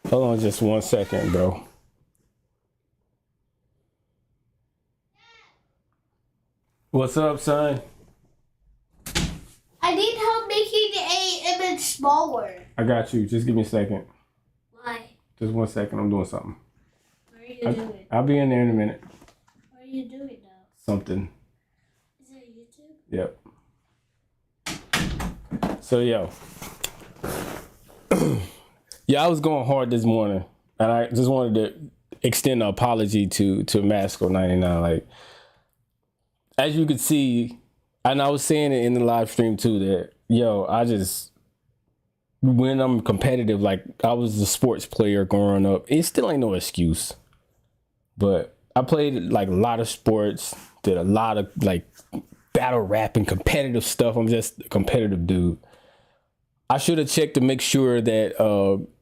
Hold on just 1 second, bro. What's up, son? I need help making a image smaller. I got you. Just give me a second. Why? Just 1 second. I'm doing something. What are you doing? I'll be in there in a minute. What are you doing now? Something. Is it YouTube? Yep. So, yo. Yeah, I was going hard this morning. And I just wanted to extend an apology to Massco99. Like, as you could see, and I was saying it in the live stream too, that, yo, when I'm competitive, like I was a sports player growing up, it still ain't no excuse. But I played like a lot of sports, did a lot of like battle rap and competitive stuff. I'm just a competitive dude. I should have checked to make sure that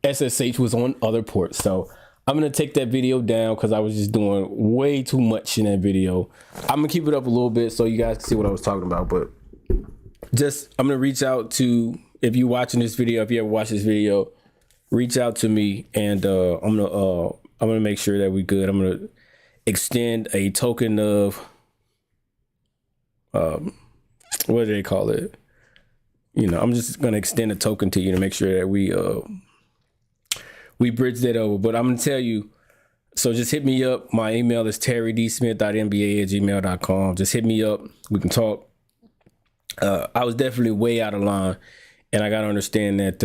SSH was on other ports. So I'm going to take that video down because I was just doing way too much in that video. I'm going to keep it up a little bit so you guys can see what I was talking about. But just, I'm going to reach out to, if you're watching this video, if you ever watch this video, reach out to me and I'm going to make sure that we good. I'm going to extend a token of, what do they call it? You know, I'm just going to extend a token to you to make sure that we bridge that over. But I'm going to tell you, so just hit me up. My email is terrydsmith.nba@gmail.com. Just hit me up. We can talk. I was definitely way out of line. And I got to understand that,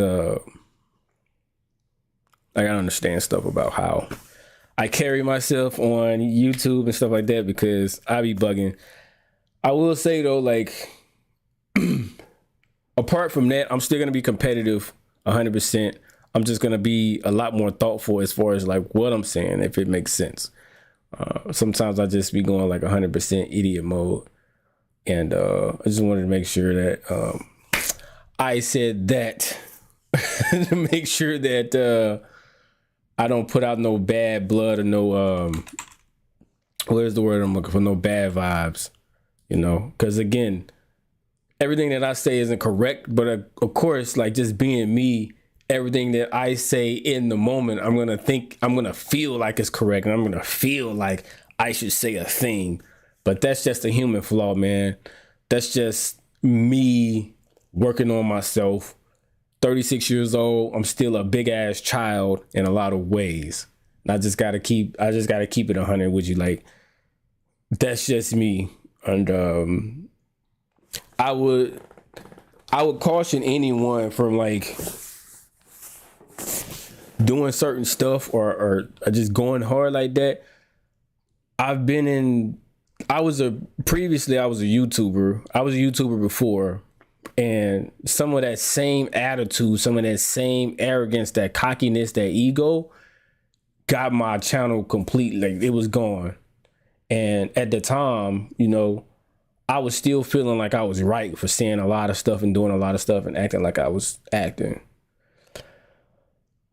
I got to understand stuff about how I carry myself on YouTube and stuff like that because I be bugging. I will say though, like, apart from that, I'm still going to be competitive 100%. I'm just going to be a lot more thoughtful as far as like what I'm saying, if it makes sense. Sometimes I just be going like 100% idiot mode. And I just wanted to make sure that I said that to make sure that I don't put out no bad blood or no, what is the word I'm looking for? No bad vibes, you know, because again, everything that I say isn't correct, but of course, like just being me, everything that I say in the moment, I'm going to feel like it's correct. And I'm going to feel like I should say a thing, but that's just a human flaw, man. That's just me working on myself. 36 years old. I'm still a big ass child in a lot of ways. And I just got to keep it 100 with you. Like, that's just me. And, I would caution anyone from like doing certain stuff or just going hard like that. I was a YouTuber. I was a YouTuber before, and some of that same attitude, some of that same arrogance, that cockiness, that ego got my channel complete. Like, it was gone. And at the time, you know, I was still feeling like I was right for saying a lot of stuff and doing a lot of stuff and acting like I was acting.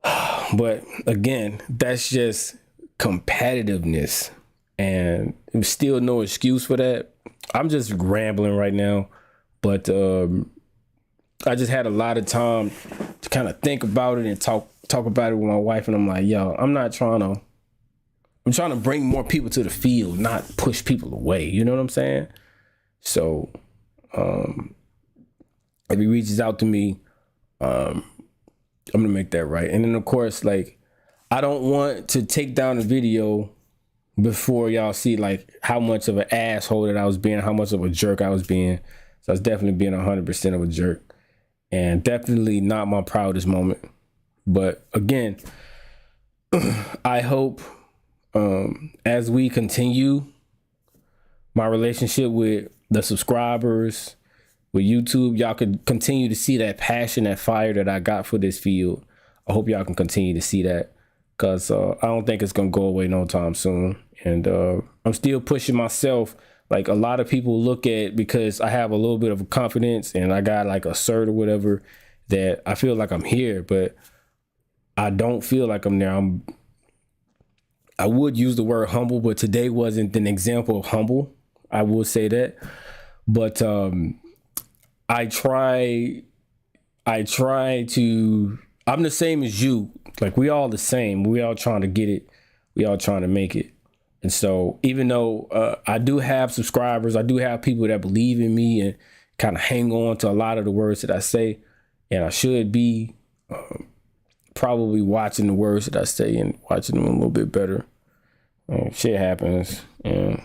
But again, that's just competitiveness, and there's still no excuse for that. I'm just rambling right now, but I just had a lot of time to kind of think about it and talk about it with my wife, and I'm like, yo, I'm trying to bring more people to the field, not push people away. You know what I'm saying? So, if he reaches out to me, I'm going to make that right. And then of course, like, I don't want to take down the video before y'all see like how much of an asshole that I was being, how much of a jerk I was being. So I was definitely being 100% of a jerk, and definitely not my proudest moment. But again, I hope, as we continue my relationship with the subscribers, with YouTube, y'all could continue to see that passion, that fire that I got for this field. I hope y'all can continue to see that, because I don't think it's going to go away no time soon. And I'm still pushing myself. Like, a lot of people look at, because I have a little bit of confidence and I got like a cert or whatever, that I feel like I'm here, but I don't feel like I'm there. I would use the word humble, but today wasn't an example of humble. I will say that. But I try to, I'm the same as you. Like we all the same. We all trying to get it. We all trying to make it. And so even though I do have subscribers, I do have people that believe in me and kind of hang on to a lot of the words that I say, and I should be probably watching the words that I say and watching them a little bit better. Shit happens, and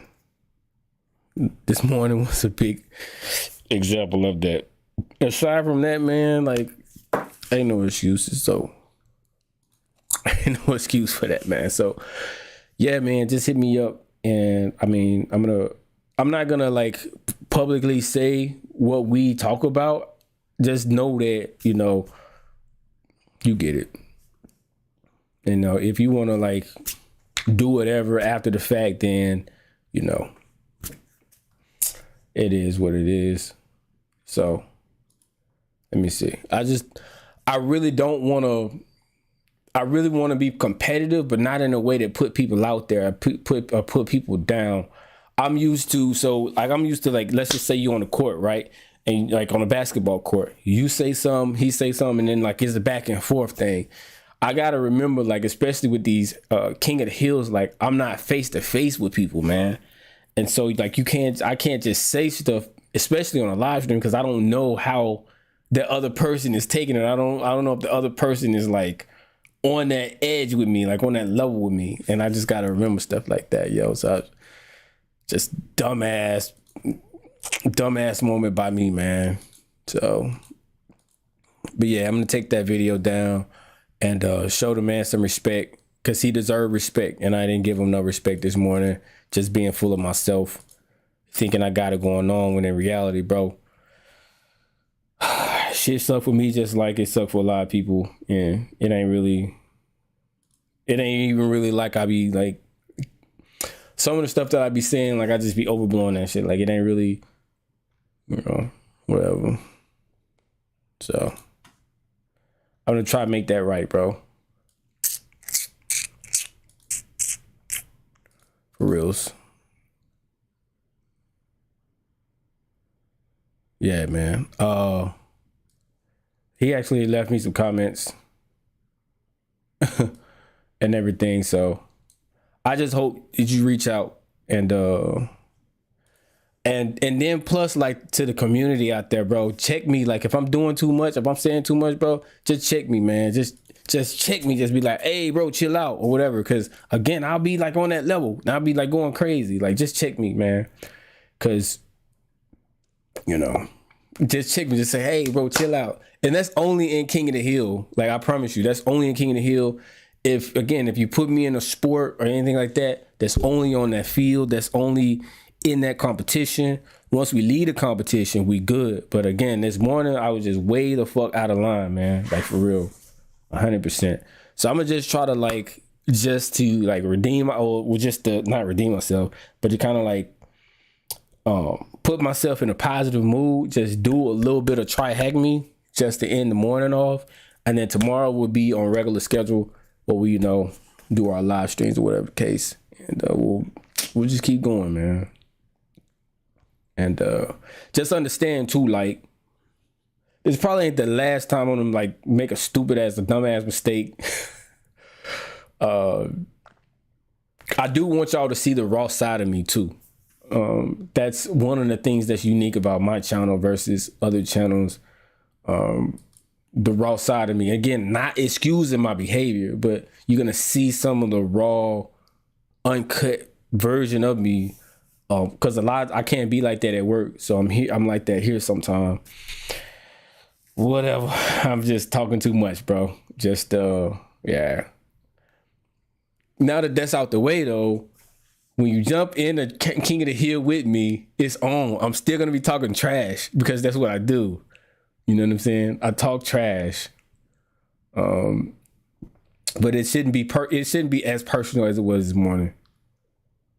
this morning was a big example of that. Aside from that, man, like, ain't no excuses. So ain't no excuse for that, man. So yeah, man, just hit me up. And I mean, I'm not gonna like publicly say what we talk about. Just know that, you know, you get it. You know, if you want to like do whatever after the fact, then, you know, it is what it is. So let me see. I really want to be competitive, but not in a way that put people out there, put people down. I'm used to like, let's just say you on the court, right? And like on a basketball court, you say something, he say something, and then like it's a back and forth thing. I gotta remember, like, especially with these King of the Hills, like I'm not face to face with people, man. And so like I can't just say stuff, especially on a live stream, because I don't know how the other person is taking it. I don't know if the other person is like on that edge with me, like on that level with me. And I just gotta remember stuff like that, yo. So just dumbass moment by me, man. So, but yeah, I'm gonna take that video down and show the man some respect, because he deserved respect, and I didn't give him no respect this morning, just being full of myself, thinking I got it going on, when in reality, bro, shit sucked for me just like it sucked for a lot of people. And it ain't even really like I be like, some of the stuff that I be saying, like I just be overblowing that shit. Like it ain't really, you know, whatever. So I'm gonna try to make that right, bro. For reals. Yeah, man. He actually left me some comments and everything. So I just hope that you reach out and then plus, like, to the community out there, bro, check me. Like if I'm doing too much, if I'm saying too much, bro, just check me, man. Just check me. Just be like, hey, bro, chill out or whatever. Cause again, I'll be like on that level. I'll be like going crazy. Like just check me, man. Cause, you know, just check me. Just say, hey, bro, chill out. And that's only in King of the Hill. Like I promise you, that's only in King of the Hill. If you put me in a sport or anything like that, that's only on that field. That's only in that competition. Once we leave the competition, we good. But again, this morning I was just way the fuck out of line, man. Like for real, 100%. So I'm gonna just try to like, just to like redeem, or just to not redeem myself, but to kind of like put myself in a positive mood. Just do a little bit of try hack me just to end the morning off, and then tomorrow will be on regular schedule, where we, you know, do our live streams or whatever the case, and we'll just keep going, man. And just understand too, like, this probably ain't the last time I'm gonna like make a stupid ass, a dumb ass mistake. I do want y'all to see the raw side of me too. That's one of the things that's unique about my channel versus other channels. The raw side of me. Again, not excusing my behavior, but you're gonna see some of the raw, uncut version of me. Because a lot, I can't be like that at work, so I'm like that here sometimes. Whatever. I'm just talking too much, bro. Just yeah. Now that that's out the way, though, when you jump in the King of the Hill with me, it's on. I'm still gonna be talking trash because that's what I do. You know what I'm saying? I talk trash. But it shouldn't be as personal as it was this morning.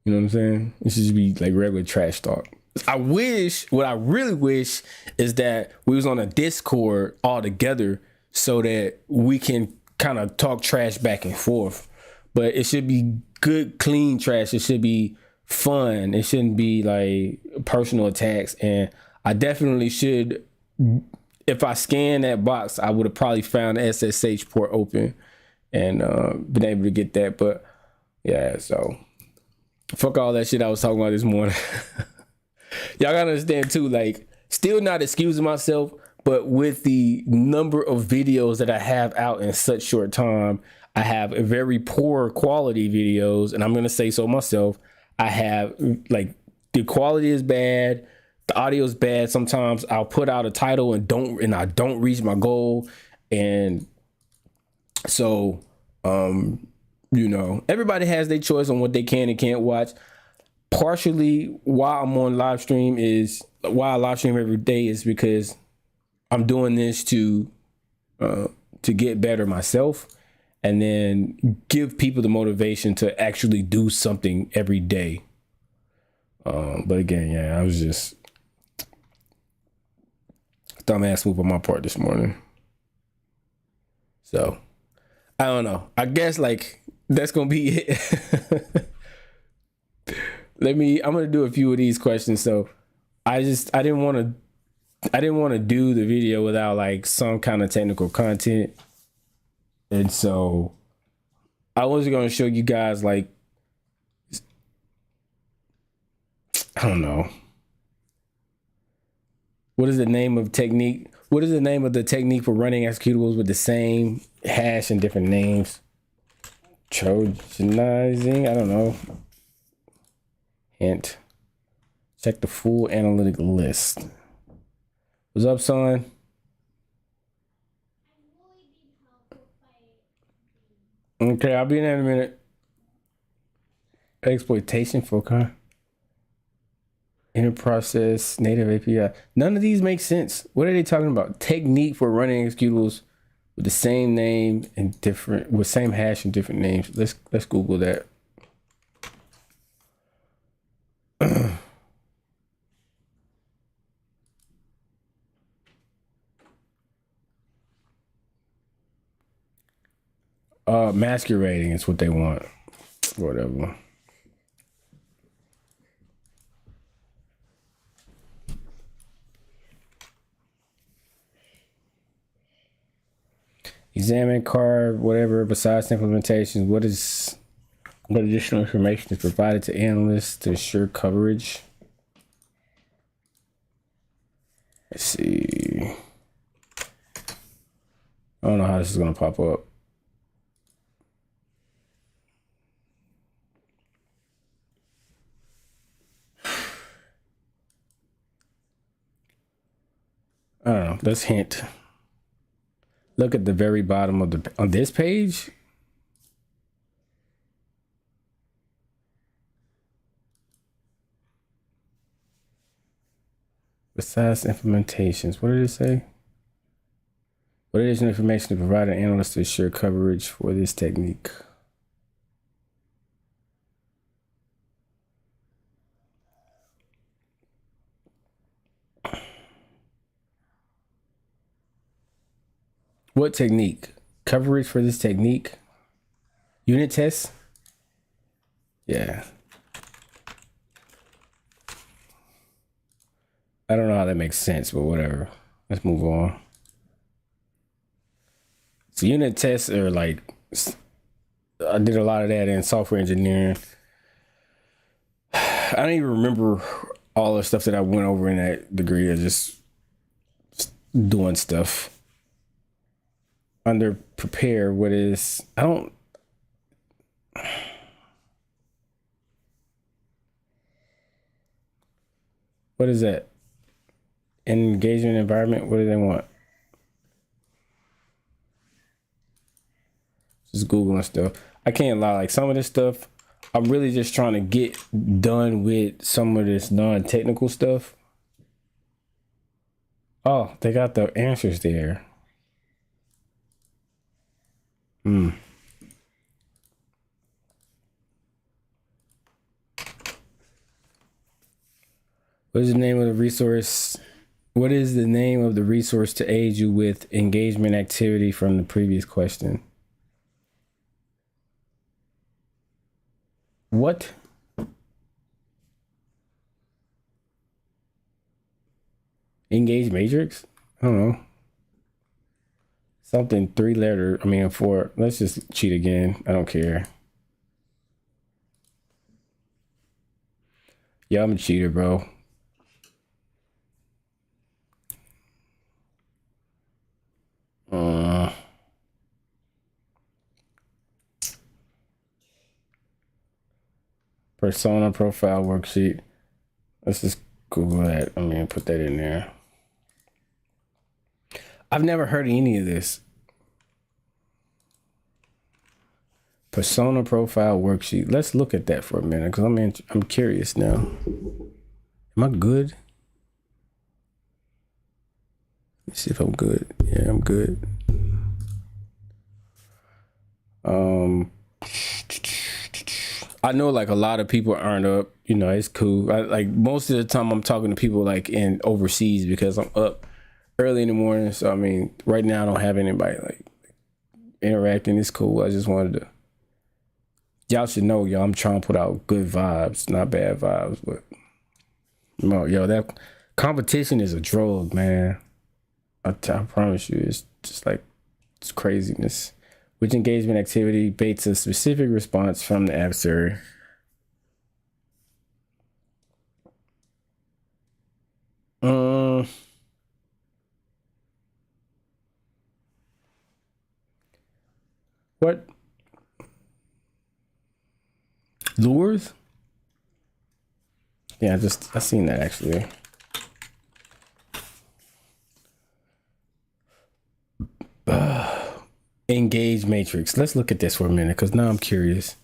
You know what I'm saying? It should just be like regular trash talk. What I really wish is that we was on a Discord all together so that we can kind of talk trash back and forth. But it should be good, clean trash. It should be fun. It shouldn't be like personal attacks. And I definitely should, if I scanned that box, I would have probably found the SSH port open and been able to get that. But yeah, so fuck all that shit I was talking about this morning. Y'all gotta understand too, like, still not excusing myself, but with the number of videos that I have out in such short time, I have a very poor quality videos, and I'm gonna say so myself. I have, like, the quality is bad, the audio is bad. Sometimes I'll put out a title and I don't reach my goal, and so you know, everybody has their choice on what they can and can't watch. Partially why I'm on live stream is why I live stream every day is because I'm doing this to get better myself, and then give people the motivation to actually do something every day. But again, yeah, I was just dumbass move on my part this morning. So I don't know. I guess like that's gonna be it. I'm gonna do a few of these questions. So I didn't want to do the video without like some kind of technical content. And so I was going to show you guys, like, I don't know. What is the name of technique? What is the name of the technique for running executables with the same hash and different names? Trojanizing? I don't know. Hint. Check the full analytic list. What's up, son? Okay, I'll be in there in a minute. Exploitation for interprocess native API. None of these make sense. What are they talking about? Technique for running executables with the same name and different, with same hash and different names. Let's Google that. Masquerading is what they want. Whatever. Examine card, whatever, besides implementations, what additional information is provided to analysts to ensure coverage? Let's see. I don't know how this is gonna pop up. I don't know. Let's hint. Look at the very bottom of on this page. Besides implementations, what did it say? What additional information to provide an analyst to ensure coverage for this technique? What technique? Coverage for this technique? Unit tests? Yeah. I don't know how that makes sense, but whatever. Let's move on. So unit tests are like, I did a lot of that in software engineering. I don't even remember all the stuff that I went over in that degree. Of just doing stuff. Under prepare, what is, I don't, what is that? Engagement environment, what do they want? Just Googling stuff. I can't lie, like some of this stuff, I'm really just trying to get done with some of this non-technical stuff. Oh, they got the answers there. What is the name of the resource? What is the name of the resource to aid you with engagement activity from the previous question? What? Engage matrix? I don't know. Something 3 letter. I mean 4. Let's just cheat again. I don't care. Yeah, I'm a cheater, bro. Persona profile worksheet. Let's just Google that. I mean, put that in there. I've never heard of any of this. Persona profile worksheet. Let's look at that for a minute because I'm curious now. Am I good? Let's see if I'm good. Yeah, I'm good. I know like a lot of people aren't up. You know, it's cool. Like most of the time, I'm talking to people like in overseas because I'm up early in the morning. So I mean, right now I don't have anybody like interacting. It's cool. I just wanted to. Y'all should know, y'all. I'm trying to put out good vibes, not bad vibes. But yo, that competition is a drug, man. I promise you, it's just like it's craziness. Which engagement activity baits a specific response from the adversary? What? Lures? Yeah, I seen that actually. Engage matrix. Let's look at this for a minute because now I'm curious.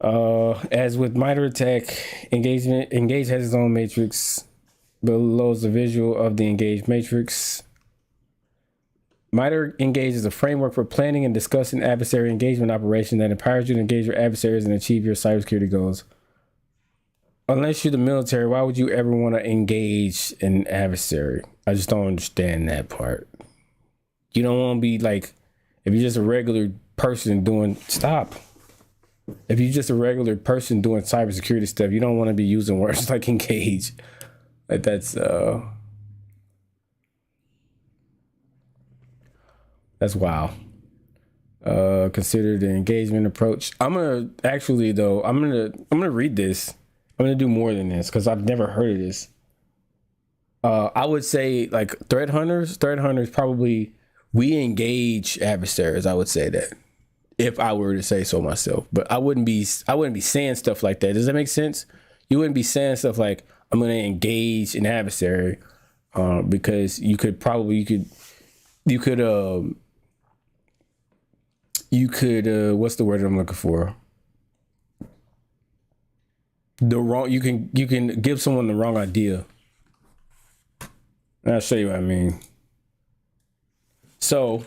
As with MITRE attack, Engage has its own matrix. Below is the visual of the Engage matrix. MITRE Engage is a framework for planning and discussing adversary engagement operation that empowers you to engage your adversaries and achieve your cybersecurity goals. Unless you're the military, why would you ever want to engage an adversary? I just don't understand that part. You don't want to be like, if you're just a regular person doing, stop. If you're just a regular person doing cybersecurity stuff, you don't want to be using words like engage. Like that's wow. Consider the engagement approach. I'm gonna read this. I'm gonna do more than this because I've never heard of this. I would say like threat hunters probably we engage adversaries. I would say that if I were to say so myself, but I wouldn't be saying stuff like that. Does that make sense? You wouldn't be saying stuff like I'm gonna engage an adversary because you could what's the word I'm looking for? You can give someone the wrong idea. I'll show you what I mean. So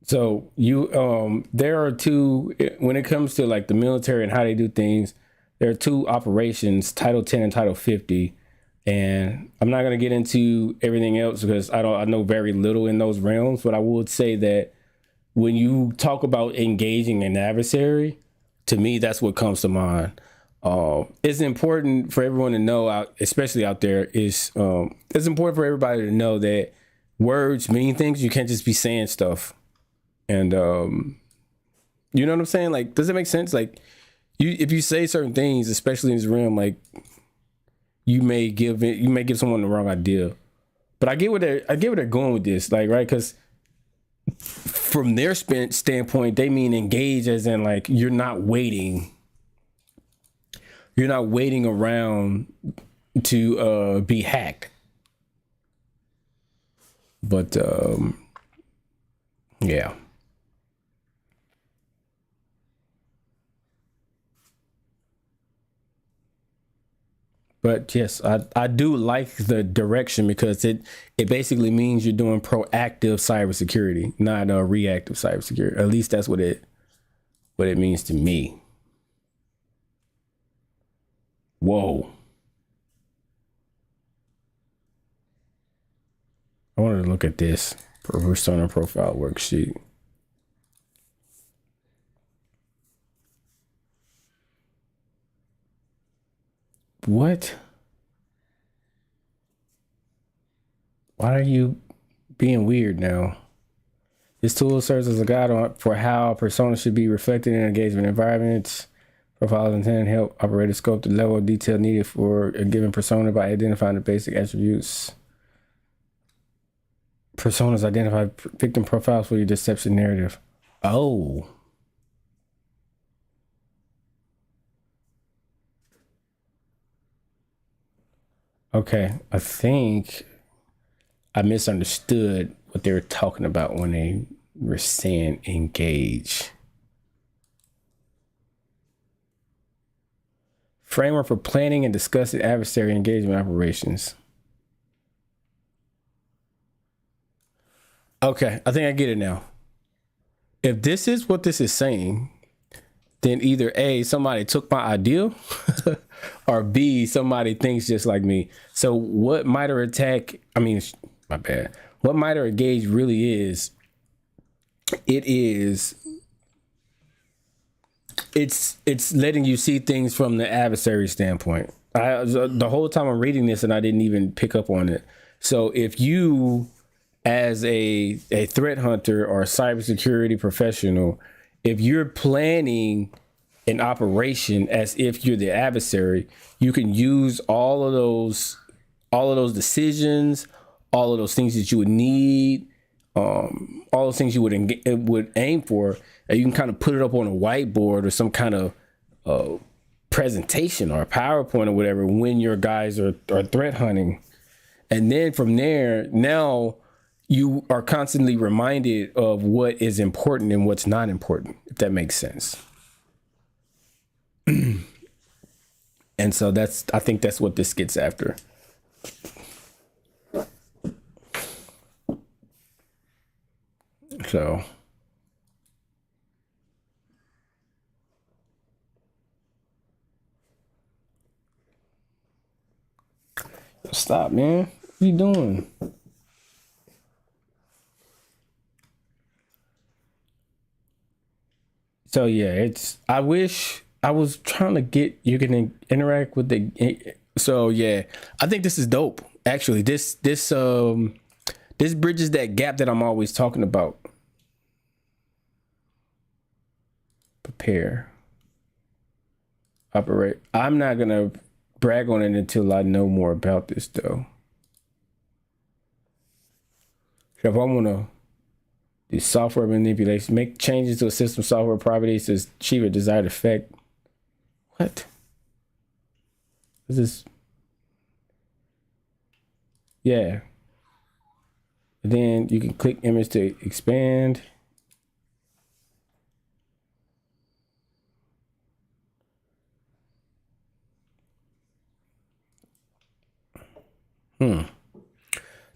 So there are two, when it comes to like the military and how they do things, there are two operations, Title 10 and Title 50. And I'm not going to get into everything else because I know very little in those realms, but I would say that when you talk about engaging an adversary, to me, that's what comes to mind. It's important for everyone to know, especially out there, it's important for everybody to know that words mean things. You can't just be saying stuff. And you know what I'm saying? Like, does it make sense? Like, if you say certain things, especially in this realm, like you may give someone the wrong idea. But I get where they're going with this, like, right? Because from their standpoint, they mean engage as in like you're not waiting around to be hacked. But yeah. But yes, I do like the direction because it basically means you're doing proactive cybersecurity, not reactive cybersecurity. At least that's what it means to me. Whoa. I wanted to look at this persona profile worksheet. What? Why are you being weird now? This tool serves as a guide for how personas should be reflected in engagement environments. Profiles intended to help operators scope the level of detail needed for a given persona by identifying the basic attributes. Personas identify victim profiles for your deception narrative. Oh. Okay, I think I misunderstood what they were talking about when they were saying engage. Framework for planning and discussing adversary engagement operations. Okay, I think I get it now. If this is what this is saying, then either A, somebody took my idea, or B, somebody thinks just like me. So what MITRE attack, I mean, my bad. What MITRE engage really is, it's letting you see things from the adversary standpoint. The whole time I'm reading this and I didn't even pick up on it. So if you, as a threat hunter or a cybersecurity professional, if you're planning an operation as if you're the adversary, you can use all of those decisions, all of those things that you would need, all those things you would aim for, and you can kind of put it up on a whiteboard or some kind of presentation or a PowerPoint or whatever when your guys are threat hunting. And then from there, now you are constantly reminded of what is important and what's not important, if that makes sense. And so I think that's what this gets after. So stop, man. What are you doing? So yeah, I wish I was trying to get you can interact with the. So yeah, I think this is dope. Actually, this bridges that gap that I'm always talking about. Prepare. Operate. I'm not gonna brag on it until I know more about this though. So if I wanna do software manipulation, make changes to a system software properties to achieve a desired effect. What? Is this? Yeah. And then you can click image to expand.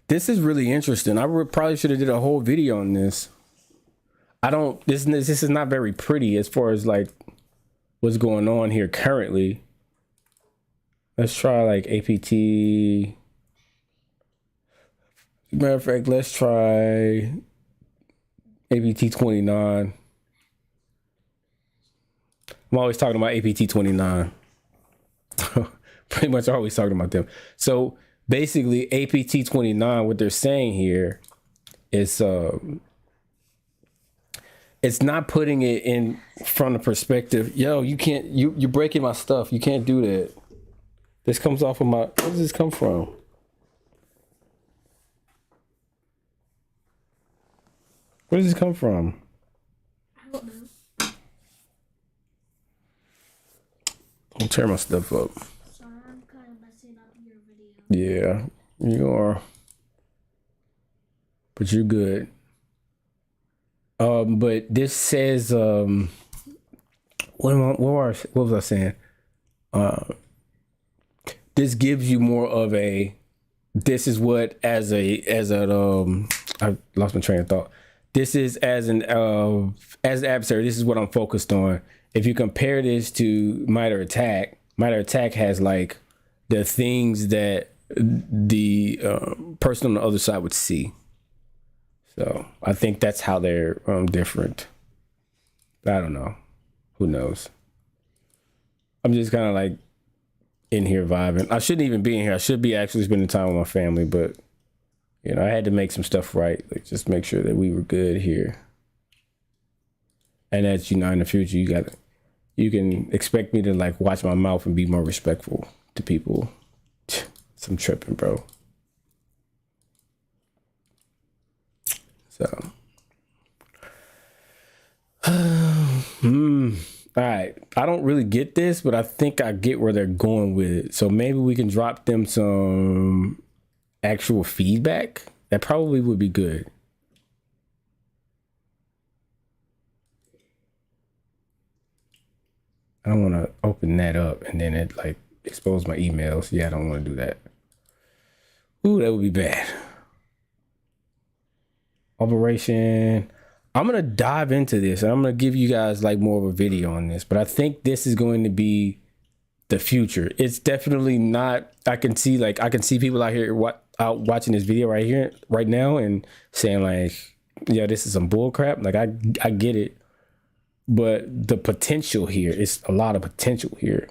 This is really interesting. I probably should have did a whole video on this. This is not very pretty as far as like what's going on here currently. Let's try like APT. Matter of fact, let's try APT29. I'm always talking about APT29. Pretty much always talking about them. So basically APT29, what they're saying here is it's not putting it in from the perspective, yo, you can't, you're breaking my stuff. You can't do that. This comes off of where does this come from? Where does this come from? I don't know. I'll tear my stuff up. So I'm kind of messing up your video. Yeah, you are. But you're good. But this says, what was I saying? this gives you more of a, this is what as a I lost my train of thought. This is as an adversary, this is what I'm focused on. If you compare this to MITRE attack has like the things that the person on the other side would see. So I think that's how they're different. I don't know. Who knows? I'm just kind of like in here vibing. I shouldn't even be in here. I should be actually spending time with my family, but you know, I had to make some stuff right. Like just make sure that we were good here. And as you know, in the future, you can expect me to like watch my mouth and be more respectful to people. I'm tripping, bro. So, all right. I don't really get this, but I think I get where they're going with it. So maybe we can drop them some actual feedback. That probably would be good. I don't want to open that up and then it like expose my emails. Yeah, I don't want to do that. Ooh, that would be bad. Operation. I'm going to dive into this and I'm going to give you guys like more of a video on this, but I think this is going to be the future. It's definitely not, I can see people out here out watching this video right now and saying like, yeah, this is some bull crap. Like I get it, but the potential here is a lot of potential here.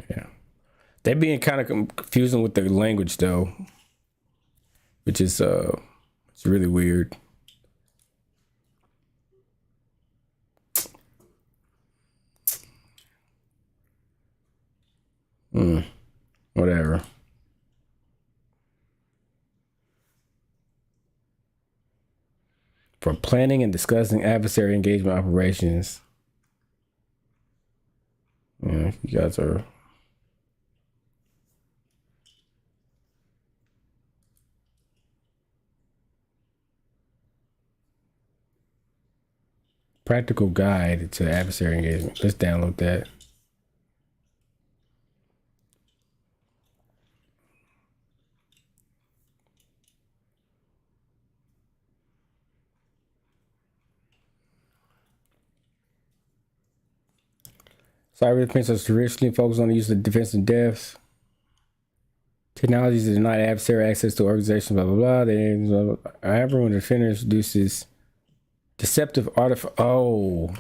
Yeah. They're being kind of confusing with the language though, which is it's really weird. Whatever. For planning and discussing adversary engagement operations. Yeah, you guys are practical guide to adversary engagement. Let's download that. Cyber defense is traditionally focused on the use of defense and defs. Technologies that deny adversary access to organizations, blah, blah, blah. However, when the defender introduces deceptive artifact, oh.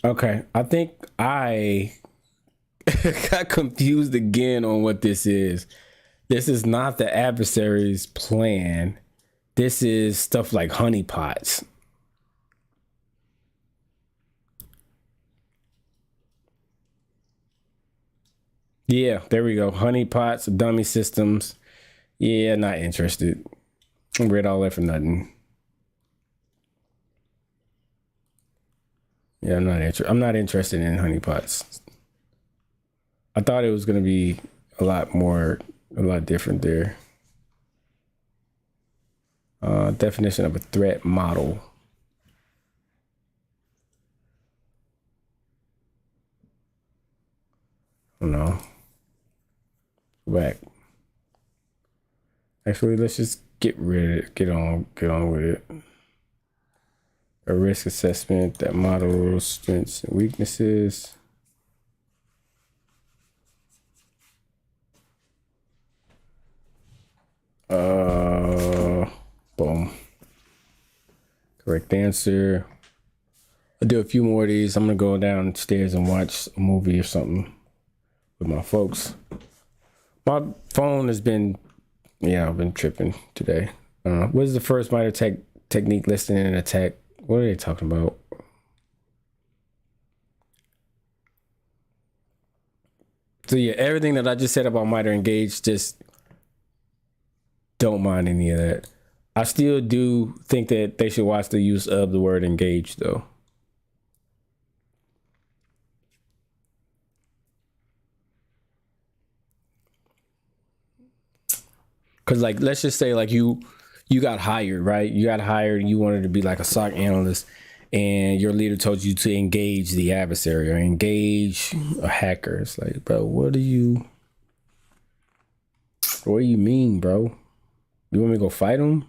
Okay, I think I got confused again on what this is. This is not the adversary's plan. This is stuff like honeypots. Yeah, there we go. Honeypots, dummy systems. Yeah, not interested. I read all that for nothing. Yeah, I'm not interested in honeypots. I thought it was gonna be a lot different there. Definition of a threat model. I don't know. Back. Actually, let's just get rid of it. Get on with it. A risk assessment that models strengths and weaknesses. Boom. Correct answer. I'll do a few more of these. I'm gonna go downstairs and watch a movie or something with my folks. My phone has been, I've been tripping today. What is the first MITRE technique listed in an attack? What are they talking about? So yeah, everything that I just said about MITRE Engage, just don't mind any of that. I still do think that they should watch the use of the word engage, though. Because, like, let's just say, like, you got hired, right? You got hired and you wanted to be like a SOC analyst, and your leader told you to engage the adversary or engage a hacker. It's like, bro, what do you mean, bro? You want me to go fight him?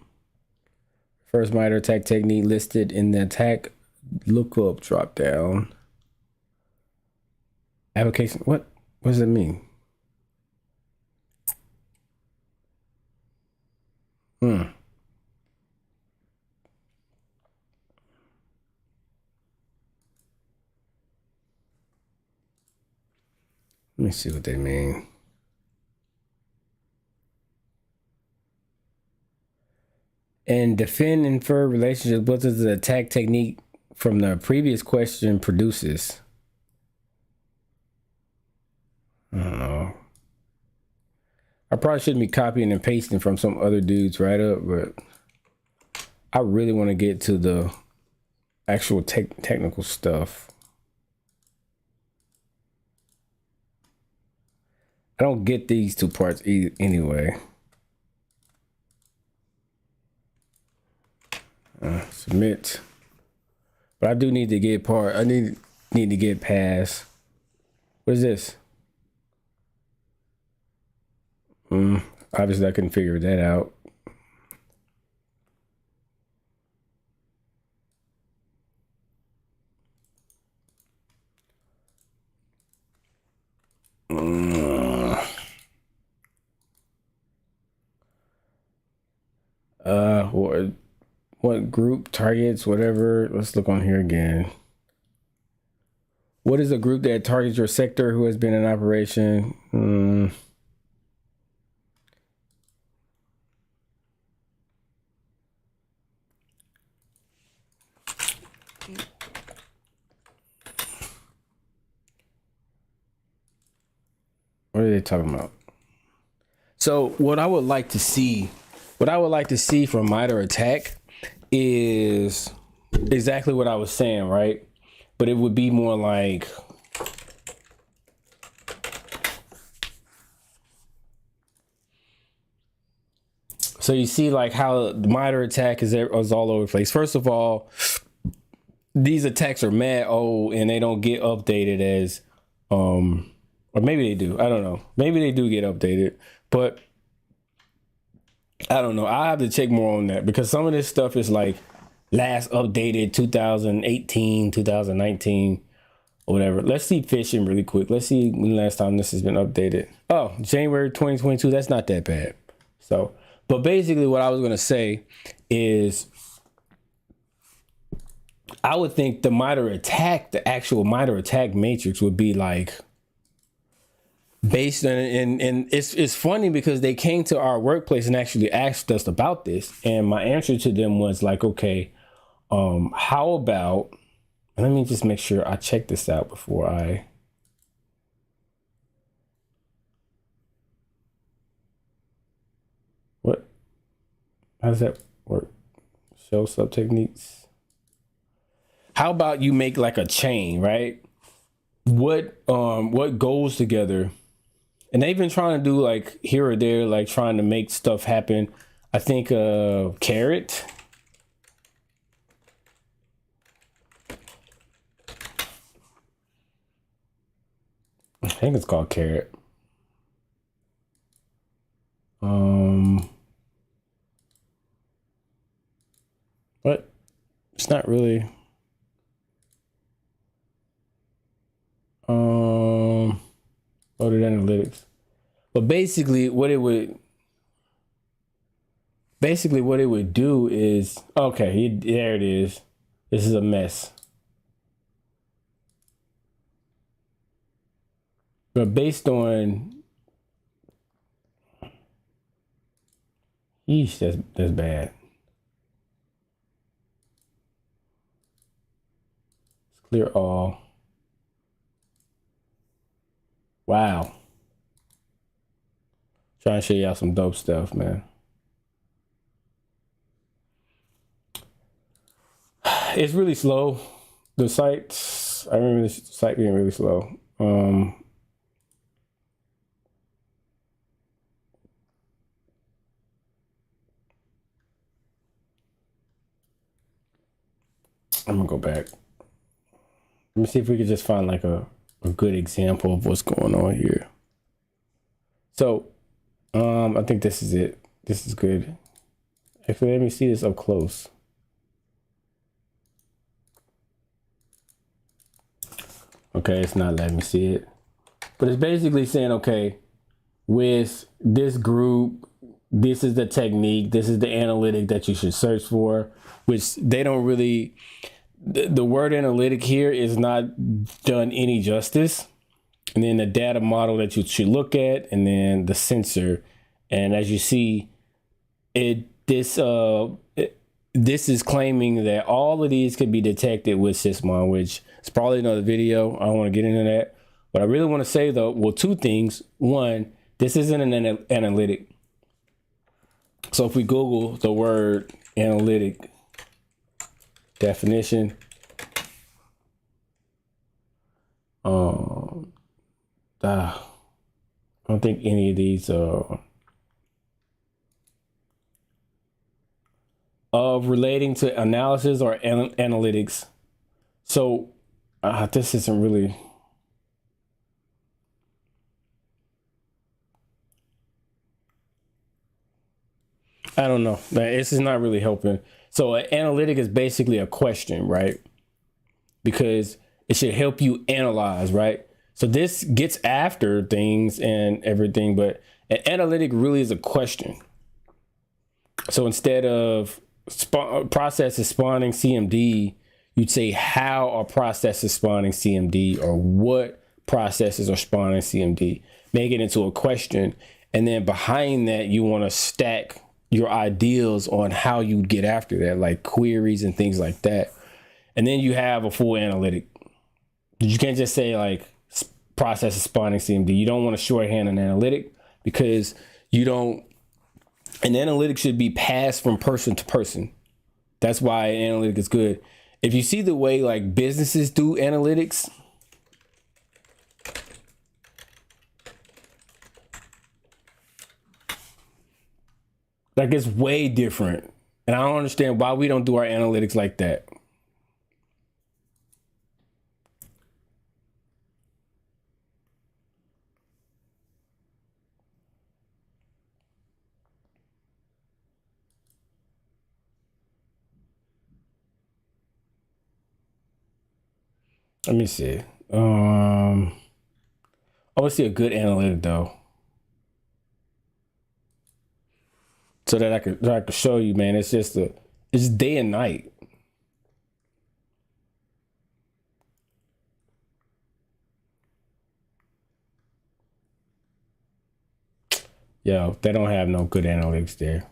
First MITRE attack technique listed in the attack lookup drop down. Application, what does it mean? Let me see what they mean. And defend infer relationship. What does the attack technique from the previous question produces? I don't know. I probably shouldn't be copying and pasting from some other dude's write-up, but I really want to get to the actual technical stuff. I don't get these two parts anyway. Submit. But I do need to get I need to get past. What is this? Obviously I couldn't figure that out. What group targets whatever? Let's look on here again. What is a group that targets your sector who has been in operation? What are they talking about? So what I would like to see from MITRE attack is exactly what I was saying, right? But it would be more like, so you see like how the MITRE attack is all over the place. First of all, these attacks are mad old and they don't get updated as or maybe they do. I don't know. Maybe they do get updated, but I don't know. I have to check more on that because some of this stuff is like last updated 2018, 2019, or whatever. Let's see phishing really quick. Let's see when last time this has been updated. Oh, January 2022. That's not that bad. So, but basically what I was going to say is I would think the MITRE attack, the actual MITRE attack matrix would be like based on, and it's funny because they came to our workplace and actually asked us about this, and my answer to them was like, okay, how about, let me just make sure I check this out before how does that work? Show sub techniques. How about you make like a chain, right? What goes together? And they've been trying to do like here or there, like trying to make stuff happen. I think carrot. I think it's called carrot. But it's not really. Loaded analytics. But basically what it would do is, okay, there it is. This is a mess. But based on, yeesh, that's bad. Let's clear all. Wow. Trying to show y'all some dope stuff, man. It's really slow. The site, I remember the site being really slow. I'm gonna go back. Let me see if we could just find like a good example of what's going on here. So, I think this is it. This is good. Actually, let me see this up close. Okay, it's not letting me see it. But it's basically saying, okay, with this group, this is the technique, this is the analytic that you should search for, which they don't really, the word analytic here is not done any justice. And then the data model that you should look at, and then the sensor. And as you see, this is claiming that all of these could be detected with Sysmon, which is probably another video. I don't want to get into that. But I really want to say though, well, two things. One, this isn't an analytic. So if we Google the word analytic definition, I don't think any of these of relating to analysis or analytics. So this isn't really. I don't know. This is not really helping. So an analytic is basically a question, right? Because it should help you analyze, right? So this gets after things and everything, but an analytic really is a question. So instead of processes spawning CMD, you'd say how are processes spawning CMD, or what processes are spawning CMD. Make it into a question. And then behind that, you want to stack your ideals on how you get after that, like queries and things like that. And then you have a full analytic. You can't just say like process is spawning CMD. You don't want to shorthand an analytic, because you don't, an analytic should be passed from person to person. That's why an analytic is good. If you see the way like businesses do analytics, like it's way different. And I don't understand why we don't do our analytics like that. Let me see. I want to see a good analytic though, so that I could show you, man. It's day and night. Yo, they don't have no good analytics there.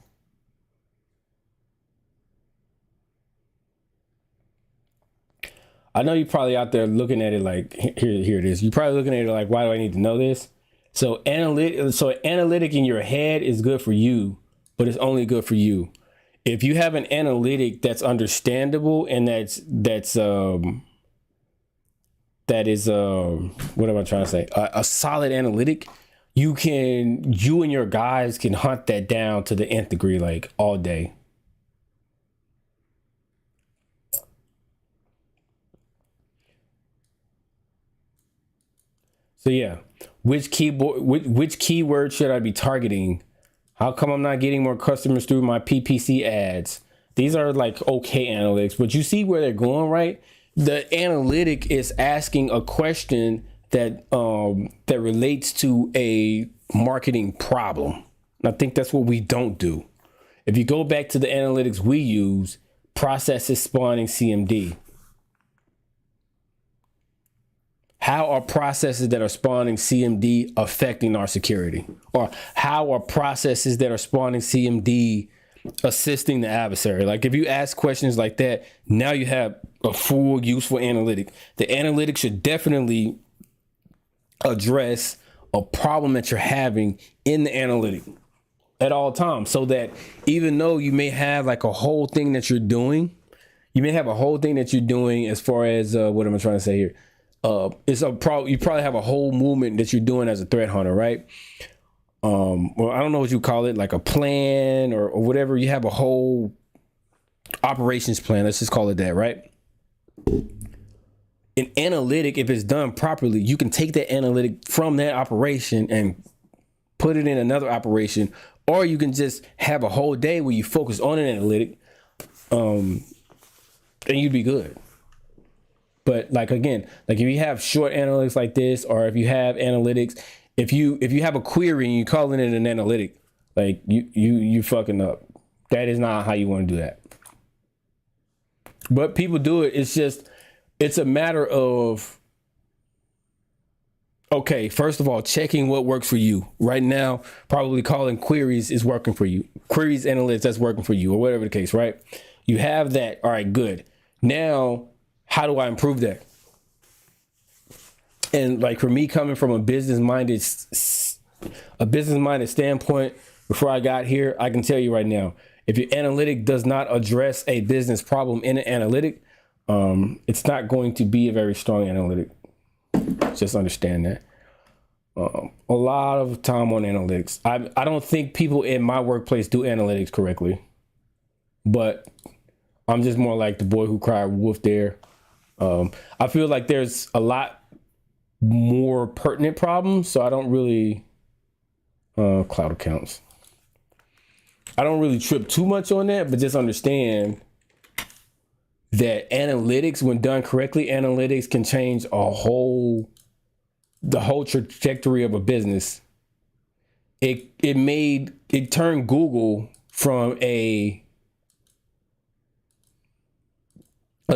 I know you're probably out there looking at it like, here it is. You're probably looking at it like, why do I need to know this? So analytic in your head is good for you, but it's only good for you. If you have an analytic that's understandable and that is what am I trying to say? A solid analytic, you and your guys can hunt that down to the nth degree, like all day. So yeah, which keyword should I be targeting? How come I'm not getting more customers through my PPC ads? These are like okay analytics, but you see where they're going, right? The analytic is asking a question that that relates to a marketing problem. And I think that's what we don't do. If you go back to the analytics we use, processes spawning CMD. How are processes that are spawning CMD affecting our security? Or how are processes that are spawning CMD assisting the adversary? Like if you ask questions like that, now you have a full useful analytic. The analytic should definitely address a problem that you're having in the analytic at all times, so that even though you may have like a whole thing that you're doing, You may have a whole thing that you're doing as far as what am I trying to say here? You probably have a whole movement that you're doing as a threat hunter, right? Well, I don't know what you call it, like a plan or whatever. You have a whole operations plan. Let's just call it that, right? An analytic, if it's done properly, you can take that analytic from that operation and put it in another operation, or you can just have a whole day where you focus on an analytic, and you'd be good. But like, again, like if you have short analytics like this, or if you have analytics, if you have a query and you call it an analytic, like you fucking up. That is not how you want to do that. But people do it. It's a matter of, okay, first of all, checking what works for you. Right now, probably calling queries is working for you. Queries analytics, that's working for you, or whatever the case, right? You have that. All right, good. Now, how do I improve that? And like for me, coming from a business-minded standpoint, before I got here, I can tell you right now, if your analytic does not address a business problem in an analytic, it's not going to be a very strong analytic. Just understand that. A lot of time on analytics. I don't think people in my workplace do analytics correctly, but I'm just more like the boy who cried wolf there. I feel like there's a lot more pertinent problems, so I don't really cloud accounts. I don't really trip too much on that, but just understand that analytics, when done correctly, analytics can change the whole trajectory of a business. It turned Google from a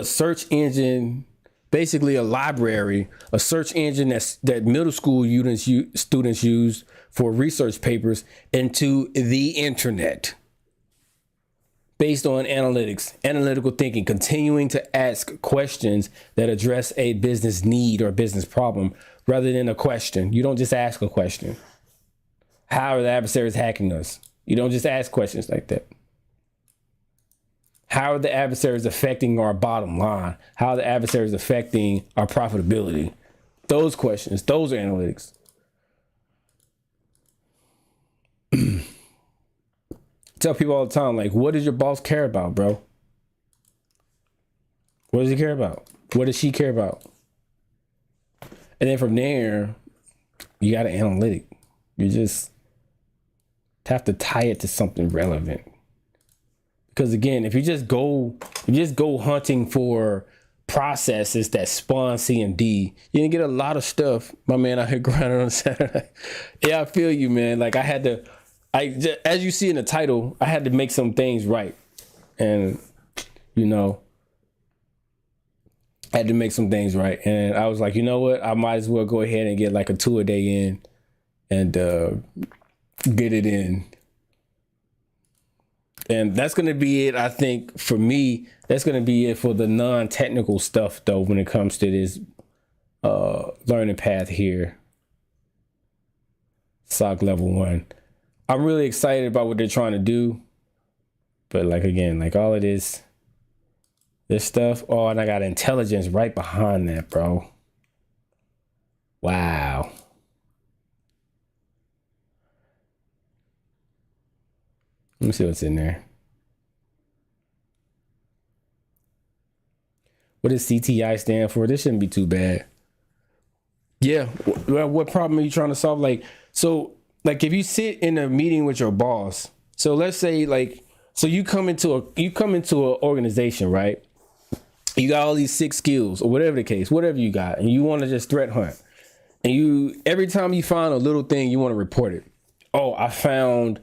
search engine, basically a library, a search engine that middle school students use for research papers, into the internet. Based on analytics, analytical thinking, continuing to ask questions that address a business need or a business problem rather than a question. You don't just ask a question. How are the adversaries hacking us? You don't just ask questions like that. How are the adversaries affecting our bottom line? How are the adversaries affecting our profitability? Those questions, those are analytics. Tell people all the time, like, what does your boss care about, bro? What does he care about? What does she care about? And then from there, you got an analytic. You just have to tie it to something relevant. Because again, if you just go hunting for processes that spawn C and D, you're gonna get a lot of stuff. My man out here grinding on Saturday. Yeah, I feel you, man. Like as you see in the title, I had to make some things right. And, I had to make some things right. And I was like, you know what? I might as well go ahead and get like a 2 a day in and get it in. And that's going to be it, I think, for me. That's going to be it for the non-technical stuff, though, when it comes to this learning path here. SOC level 1. I'm really excited about what they're trying to do. But like, again, like all of this stuff. Oh, and I got intelligence right behind that, bro. Wow. Let me see what's in there. What does CTI stand for? This shouldn't be too bad. Yeah. What problem are you trying to solve? Like if you sit in a meeting with your boss, so let's say so you come into an organization, right? You got all these 6 skills or whatever the case, whatever you got, and you want to just threat hunt. And every time you find a little thing, you want to report it. Oh, I found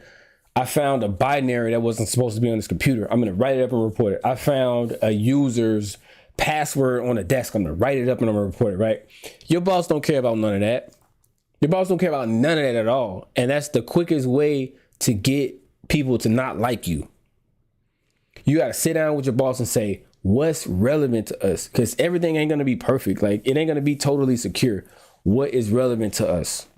a binary that wasn't supposed to be on this computer. I'm going to write it up and report it. I found a user's password on a desk. I'm going to write it up and I'm going to report it, right? Your boss don't care about none of that. Your boss don't care about none of that at all. And that's the quickest way to get people to not like you. You got to sit down with your boss and say, what's relevant to us? Because everything ain't going to be perfect. Like, it ain't going to be totally secure. What is relevant to us?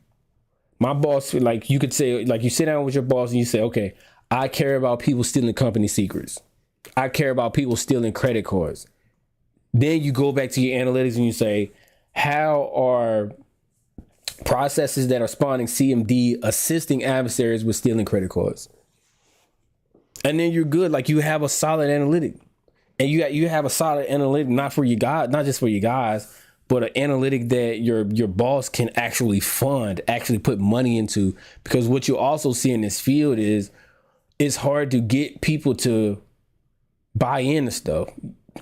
My boss, like you could say, like you sit down with your boss and you say, okay, I care about people stealing company secrets. I care about people stealing credit cards. Then you go back to your analytics and you say, how are processes that are spawning CMD assisting adversaries with stealing credit cards? And then you're good. Like, you have a solid analytic, and you have a solid analytic, not for you guys, not just for you guys, but an analytic that your boss can actually fund, actually put money into. Because what you also see in this field is it's hard to get people to buy into stuff.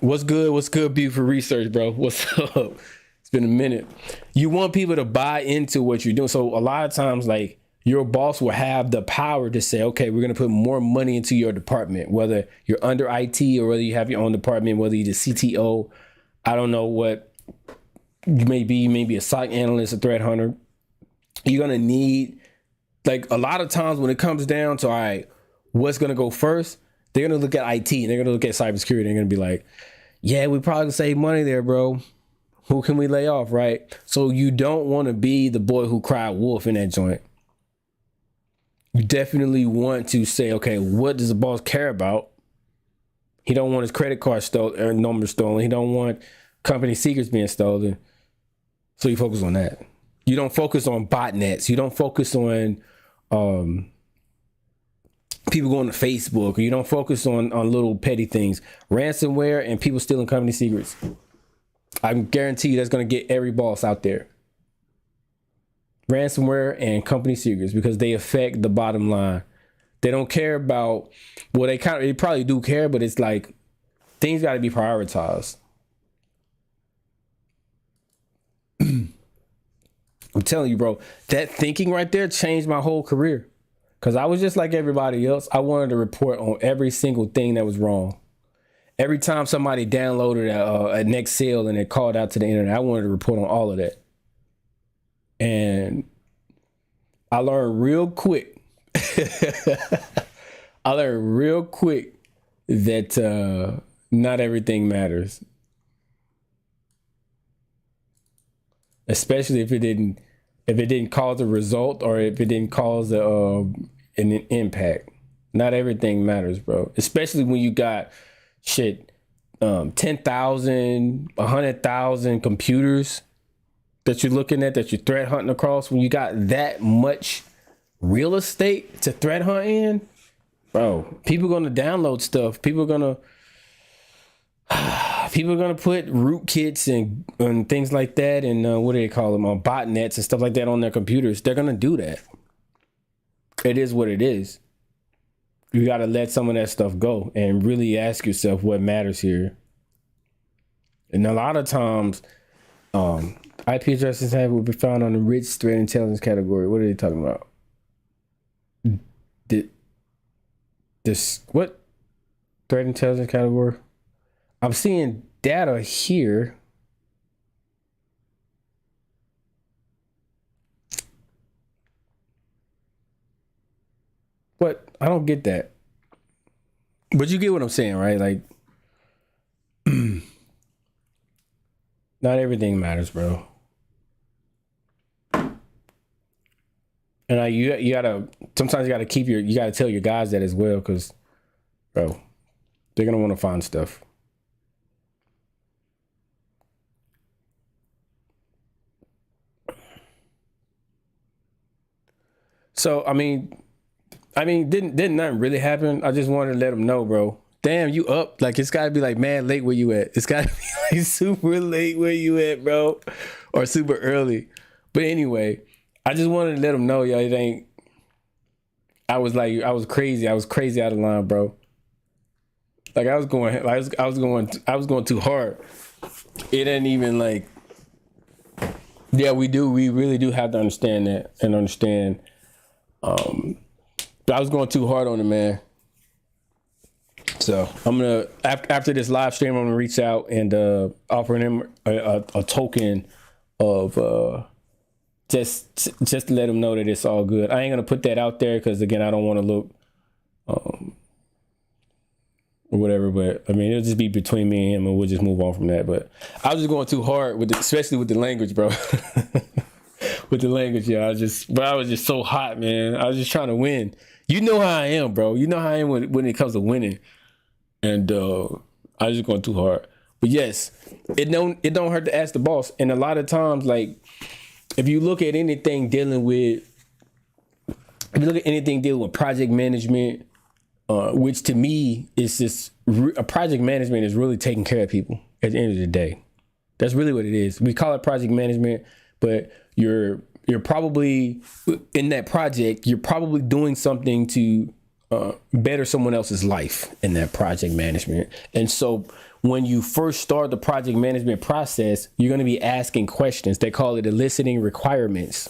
What's good? What's good, beautiful research, bro? What's up? It's been a minute. You want people to buy into what you're doing. So a lot of times, like, your boss will have the power to say, okay, we're going to put more money into your department, whether you're under IT or whether you have your own department, whether you're the CTO. I don't know what you may be. You may be a SOC analyst, a threat hunter. You're going to need, like, a lot of times when it comes down to, all right, what's going to go first? They're going to look at IT and they're going to look at cybersecurity. They're going to be like, yeah, we probably save money there, bro. Who can we lay off, right? So you don't want to be the boy who cried wolf in that joint. You definitely want to say, okay, what does the boss care about? He don't want his credit card stolen or numbers stolen. He don't want company secrets being stolen. So you focus on that. You don't focus on botnets. You don't focus on people going to Facebook. Or you don't focus on little petty things. Ransomware and people stealing company secrets. I can guarantee you that's going to get every boss out there. Ransomware and company secrets, because they affect the bottom line. They don't care about, well, they probably do care, but it's like things got to be prioritized. I'm telling you, bro, that thinking right there changed my whole career. Because I was just like everybody else. I wanted to report on every single thing that was wrong. Every time somebody downloaded an Excel and it called out to the internet, I wanted to report on all of that. And I learned real quick. That not everything matters. Especially if it didn't cause a result or if it didn't cause an impact. Not everything matters, bro. Especially when you got 10,000, 100,000 computers that you're looking at, that you're threat hunting across. When you got that much real estate to threat hunt in, bro, people are gonna download stuff. People are gonna put rootkits and things like that, and what do they call them, botnets and stuff like that on their computers. They're gonna do that. It is what it is. You got to let some of that stuff go and really ask yourself what matters here. And a lot of times, IP addresses will be found on the rich threat intelligence category. What are they talking about? This what threat intelligence category? I'm seeing data here. But I don't get that. But you get what I'm saying, right? Like, not everything matters, bro. And you gotta, sometimes you gotta tell your guys that as well, because, bro, they're gonna want to find stuff. So I mean, didn't nothing really happen. I just wanted to let them know, bro. Damn, you up? Like, it's gotta be like mad late where you at. It's gotta be like super late where you at, bro, or super early. But anyway, I just wanted to let them know, yo, it ain't. I was crazy. I was crazy out of line, bro. Like, I was going too hard. It ain't even like. Yeah, we really do have to understand that and understand. But I was going too hard on it, man. So I'm gonna after this live stream, I'm gonna reach out and offer him a token of just to let him know that it's all good. I ain't gonna put that out there because, again, I don't want to look or whatever. But I mean, it'll just be between me and him, and we'll just move on from that. But I was just going too hard especially with the language, bro. With the language, yeah. I was just so hot, man. I was just trying to win. You know how I am, bro. You know how I am when it comes to winning. And I was just going too hard. But yes, it don't hurt to ask the boss. And a lot of times, like if you look at anything dealing with project management, which to me is just a project management is really taking care of people at the end of the day. That's really what it is. We call it project management, but you're probably in that project, you're probably doing something to better someone else's life in that project management. And so when you first start the project management process, you're going to be asking questions. They call it eliciting requirements,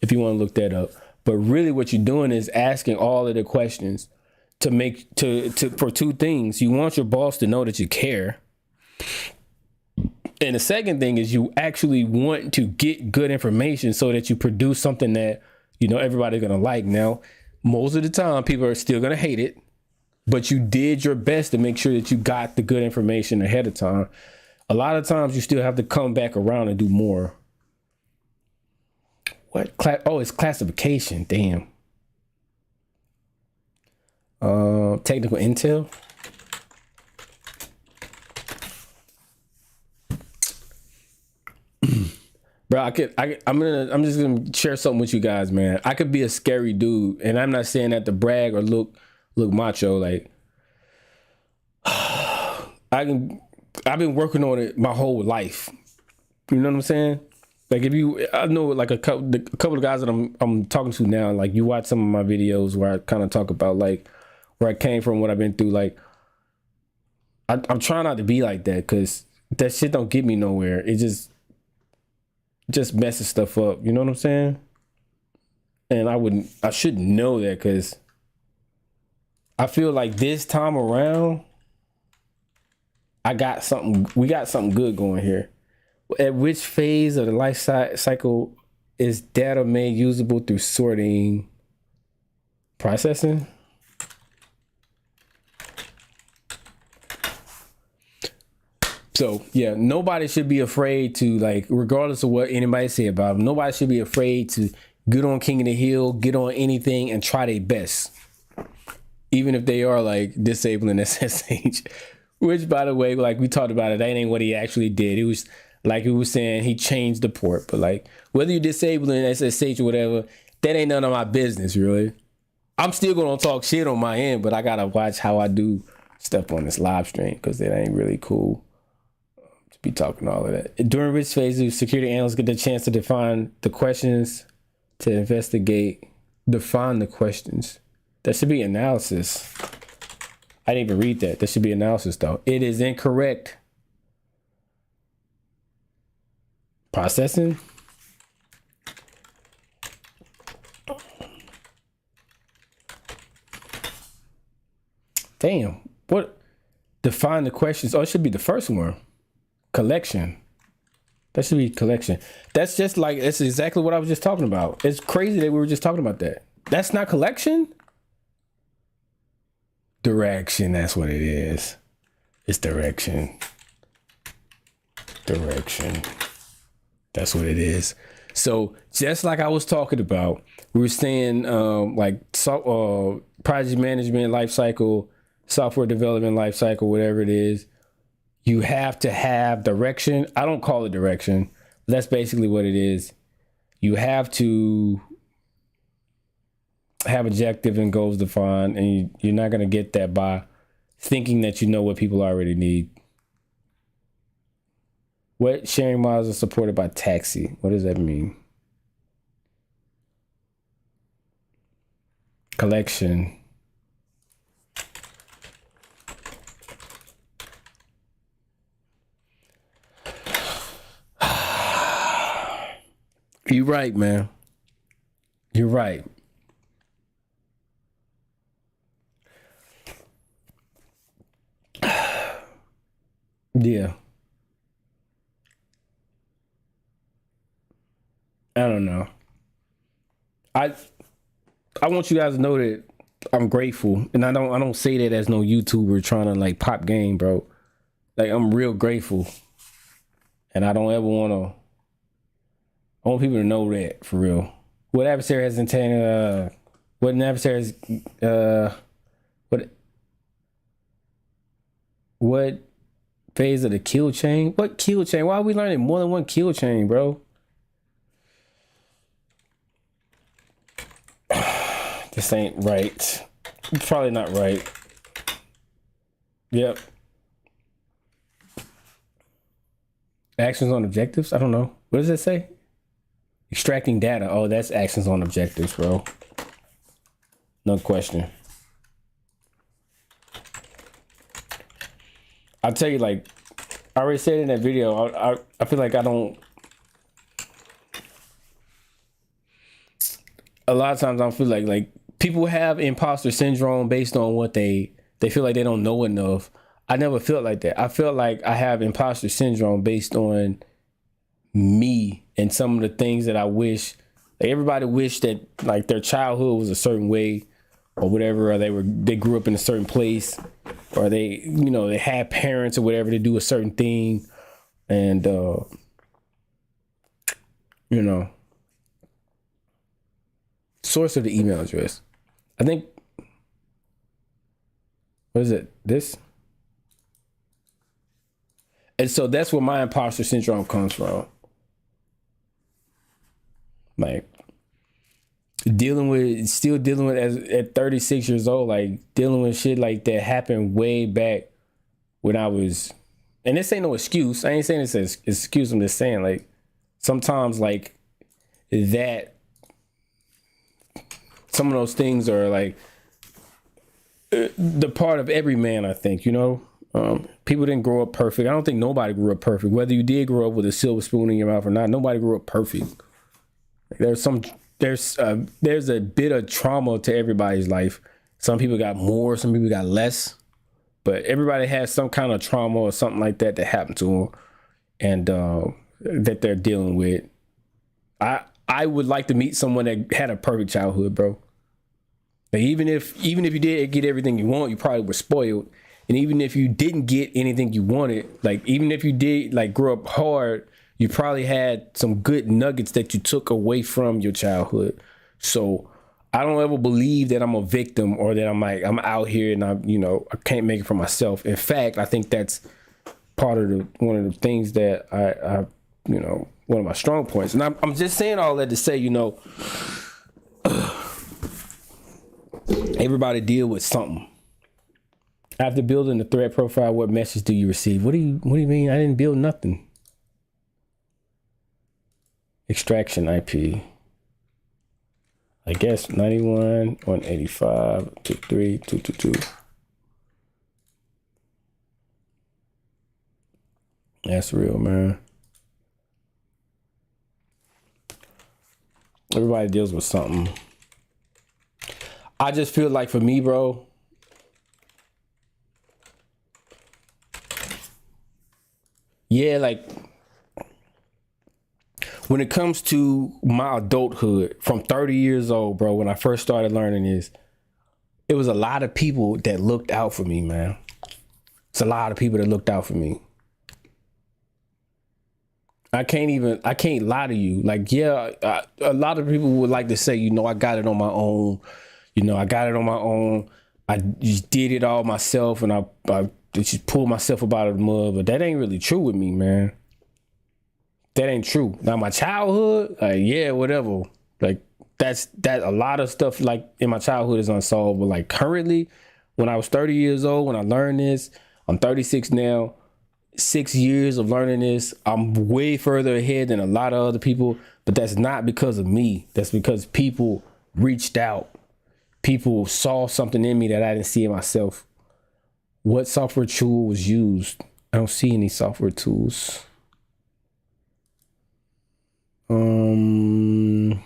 if you want to look that up. But really what you're doing is asking all of the questions for two things. You want your boss to know that you care. And the second thing is you actually want to get good information so that you produce something that, everybody's going to like. Now, most of the time, people are still going to hate it, but you did your best to make sure that you got the good information ahead of time. A lot of times you still have to come back around and do more. What? It's classification. Damn. Technical intel. Bro, I'm just gonna share something with you guys, man. I could be a scary dude, and I'm not saying that to brag or look macho. Like, I've been working on it my whole life. You know what I'm saying? Like, I know like a couple of guys that I'm talking to now. Like, you watch some of my videos where I kind of talk about like where I came from, what I've been through. Like, I'm trying not to be like that because that shit don't get me nowhere. It just messes stuff up. You know what I'm saying? And I shouldn't know that because I feel like this time around, we got something good going here. At which phase of the life cycle is data made usable through sorting, processing? So yeah, nobody should be afraid to, like, regardless of what anybody say about them, nobody should be afraid to get on King of the Hill, get on anything and try their best. Even if they are like disabling SSH, which by the way, like we talked about it, that ain't what he actually did. It was like he was saying he changed the port, but like whether you disabling SSH or whatever, that ain't none of my business really. I'm still gonna talk shit on my end, but I gotta watch how I do stuff on this live stream because that ain't really cool to be talking all of that. During risk phases, security analysts get the chance to define the questions, to investigate, define the questions. That should be analysis. I didn't even read that. That should be analysis though. It is incorrect. Processing. Damn. What? Define the questions. Oh, it should be the first one. Collection. That should be collection. That's just like, it's exactly what I was just talking about. It's crazy that we were just talking about that. That's not collection? Direction, that's what it is. It's direction. Direction. That's what it is. So just like I was talking about, we were saying project management life cycle, software development life cycle, whatever it is, you have to have direction. I don't call it direction. That's basically what it is. You have to have objective and goals defined, and you're not going to get that by thinking that you know what people already need. What sharing models are supported by taxi? What does that mean? Collection. You're right, man. You're right. Yeah. I don't know. I want you guys to know that I'm grateful, and I don't say that as no YouTuber trying to like pop game, bro. Like I'm real grateful, and I don't ever want to. I want people to know that for real. What adversary has intended? What an adversary has? What What phase of the kill chain? What kill chain? Why are we learning more than one kill chain, bro? This ain't right. Probably not right. Yep. Actions on objectives? I don't know. What does it say? Extracting data. Oh, that's actions on objectives, bro. No question. I'll tell you, like, I already said in that video, I feel like I don't... A lot of times I feel like people have imposter syndrome based on what they feel like they don't know enough. I never felt like that. I felt like I have imposter syndrome based on me and some of the things that I wish. Like everybody wished that like their childhood was a certain way or whatever, or they grew up in a certain place, or they had parents or whatever to do a certain thing, and source of the email address. I think, what is it? This? And so that's where my imposter syndrome comes from. Like still dealing with at 36 years old, like dealing with shit like that happened way back when I was, and this ain't no excuse. I ain't saying this as excuse. I'm just saying like sometimes like that, some of those things are like the part of every man, I think, people didn't grow up perfect. I don't think nobody grew up perfect. Whether you did grow up with a silver spoon in your mouth or not, nobody grew up perfect. There's a bit of trauma to everybody's life. Some people got more, some people got less, but everybody has some kind of trauma or something like that happened to them, and that they're dealing with. I would like to meet someone that had a perfect childhood, bro. Like even if you did get everything you want, you probably were spoiled. And even if you didn't get anything you wanted, like even if you did like grow up hard, you probably had some good nuggets that you took away from your childhood. So I don't ever believe that I'm a victim or that I'm out here and I can't make it for myself. In fact, I think that's part of one of the things that I one of my strong points. And I'm just saying all that to say, everybody deal with something. After building the threat profile, what message do you receive? What do you mean? I didn't build nothing. Extraction IP. I guess 91.185.23.222. That's real, man. Everybody deals with something. I just feel like for me, bro, yeah, like when it comes to my adulthood from 30 years old, bro, when I first started learning this, it was a lot of people that looked out for me, man. It's a lot of people that looked out for me. I can't lie to you. Like, yeah, a lot of people would like to say, I got it on my own. I just did it all myself, and I just pulled myself up out of the mud. But that ain't really true with me, man. That ain't true. Now my childhood, like, yeah, whatever. Like that a lot of stuff like in my childhood is unsolved. But like currently, when I was 30 years old, when I learned this, I'm 36 now. 6 years of learning this, I'm way further ahead than a lot of other people. But that's not because of me. That's because people reached out. People saw something in me that I didn't see in myself. What software tool was used? I don't see any software tools. Am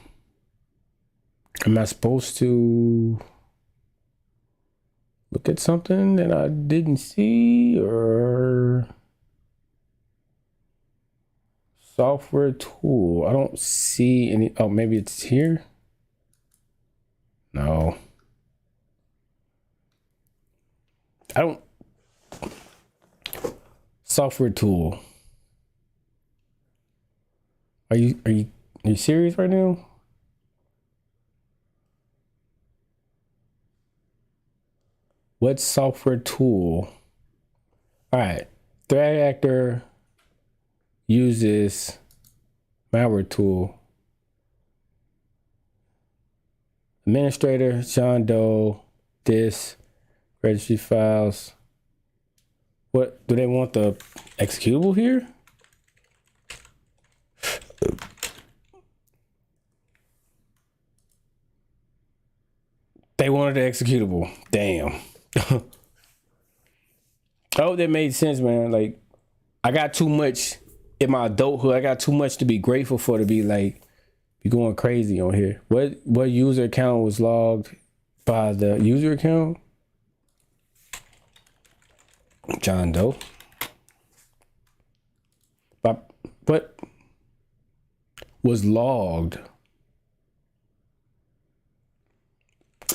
I supposed to look at something that I didn't see, or software tool? I don't see any. Oh, maybe it's here. No. I don't. Software tool. Are you serious right now? What software tool All right. Threat actor uses malware tool. Administrator, John Doe, this, registry files. What, do they want the executable here? They wanted the executable. Damn. Oh, that made sense, man. Like, I got too much in my adulthood. I got too much to be grateful for to be like, be going crazy on here. What user account was logged by the user account? John Doe. But what was logged?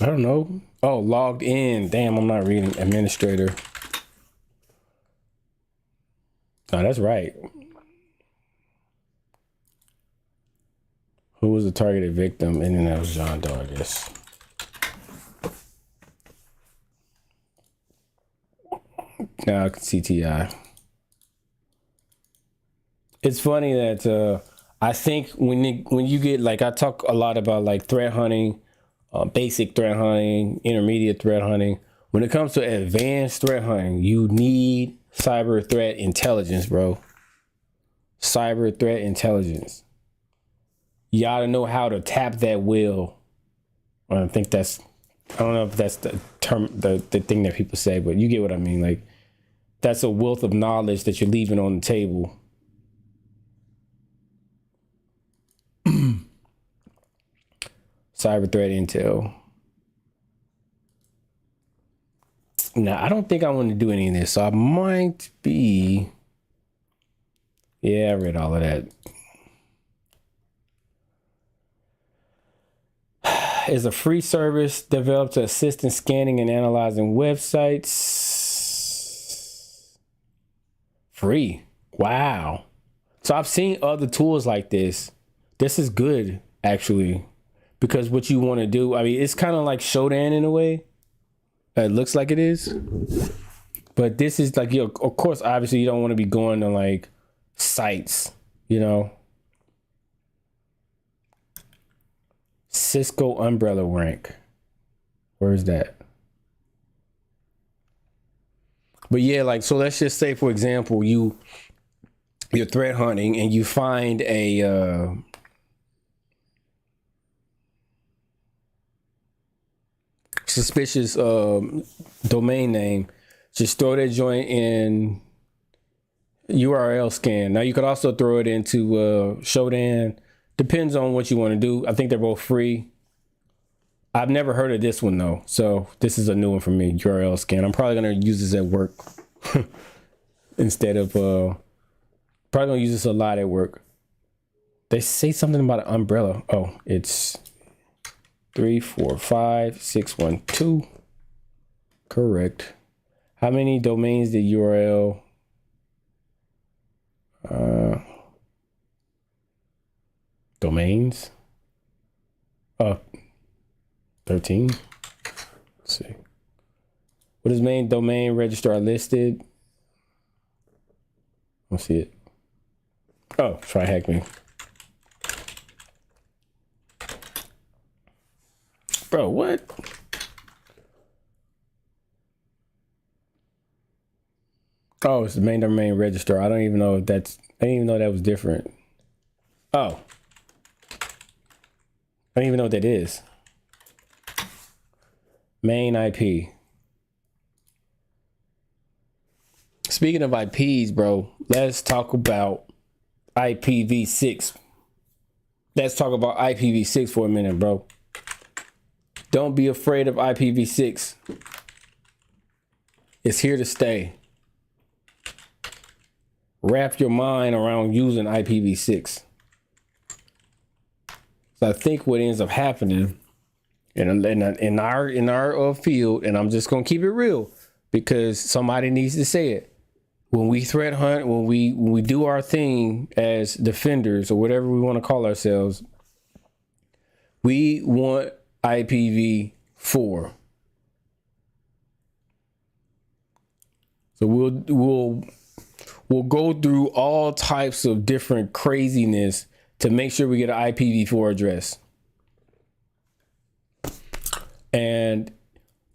I don't know. Oh, logged in. Damn, I'm not reading. Administrator. No, that's right. Who was the targeted victim? And then that was John Doe, I guess. Now CTI. It's funny that I think when you get, like, I talk a lot about like threat hunting, basic threat hunting, intermediate threat hunting. When it comes to advanced threat hunting, you need cyber threat intelligence, bro. Cyber threat intelligence. You gotta know how to tap that wheel. I don't know if that's the term, the thing that people say, but you get what I mean. Like, that's a wealth of knowledge that you're leaving on the table. Cyber threat intel. Now, I don't think I want to do any of this, so I might be. Yeah, I read all of that. Is a free service developed to assist in scanning and analyzing websites. Free. Wow. So I've seen other tools like this. This is good, actually, because what you want to do, I mean, it's kind of like Shodan in a way. It looks like it is. But this is like, of course, obviously, you don't want to be going to like sites, you know. Cisco umbrella rank. Where is that? But yeah, like, so let's just say, for example, you're threat hunting and you find a suspicious domain name. Just throw that joint in URL scan. Now you could also throw it into Shodan. Depends on what you want to do. I think they're both free. I've never heard of this one though, so this is a new one for me. URL scan. I'm probably gonna use this at work instead of probably gonna use this a lot at work. They say something about an umbrella. Oh, it's 345612. Correct. How many domains did URL? Domains? 13. Let's see. What is main domain registrar listed? Let's see it. Oh, try hack me. Bro, what? Oh, it's the main domain registrar. I don't even know if that's, I didn't even know that was different. Oh. I don't even know what that is. Main IP. Speaking of IPs, bro, let's talk about IPv6. Let's talk about IPv6 for a minute, bro. Don't be afraid of IPv6. It's here to stay. Wrap your mind around using IPv6. So I think what ends up happening in our field, and I'm just gonna keep it real because somebody needs to say it. When we threat hunt, when we do our thing as defenders or whatever we want to call ourselves, we want IPv4. So we'll go through all types of different craziness to make sure we get an IPv4 address. And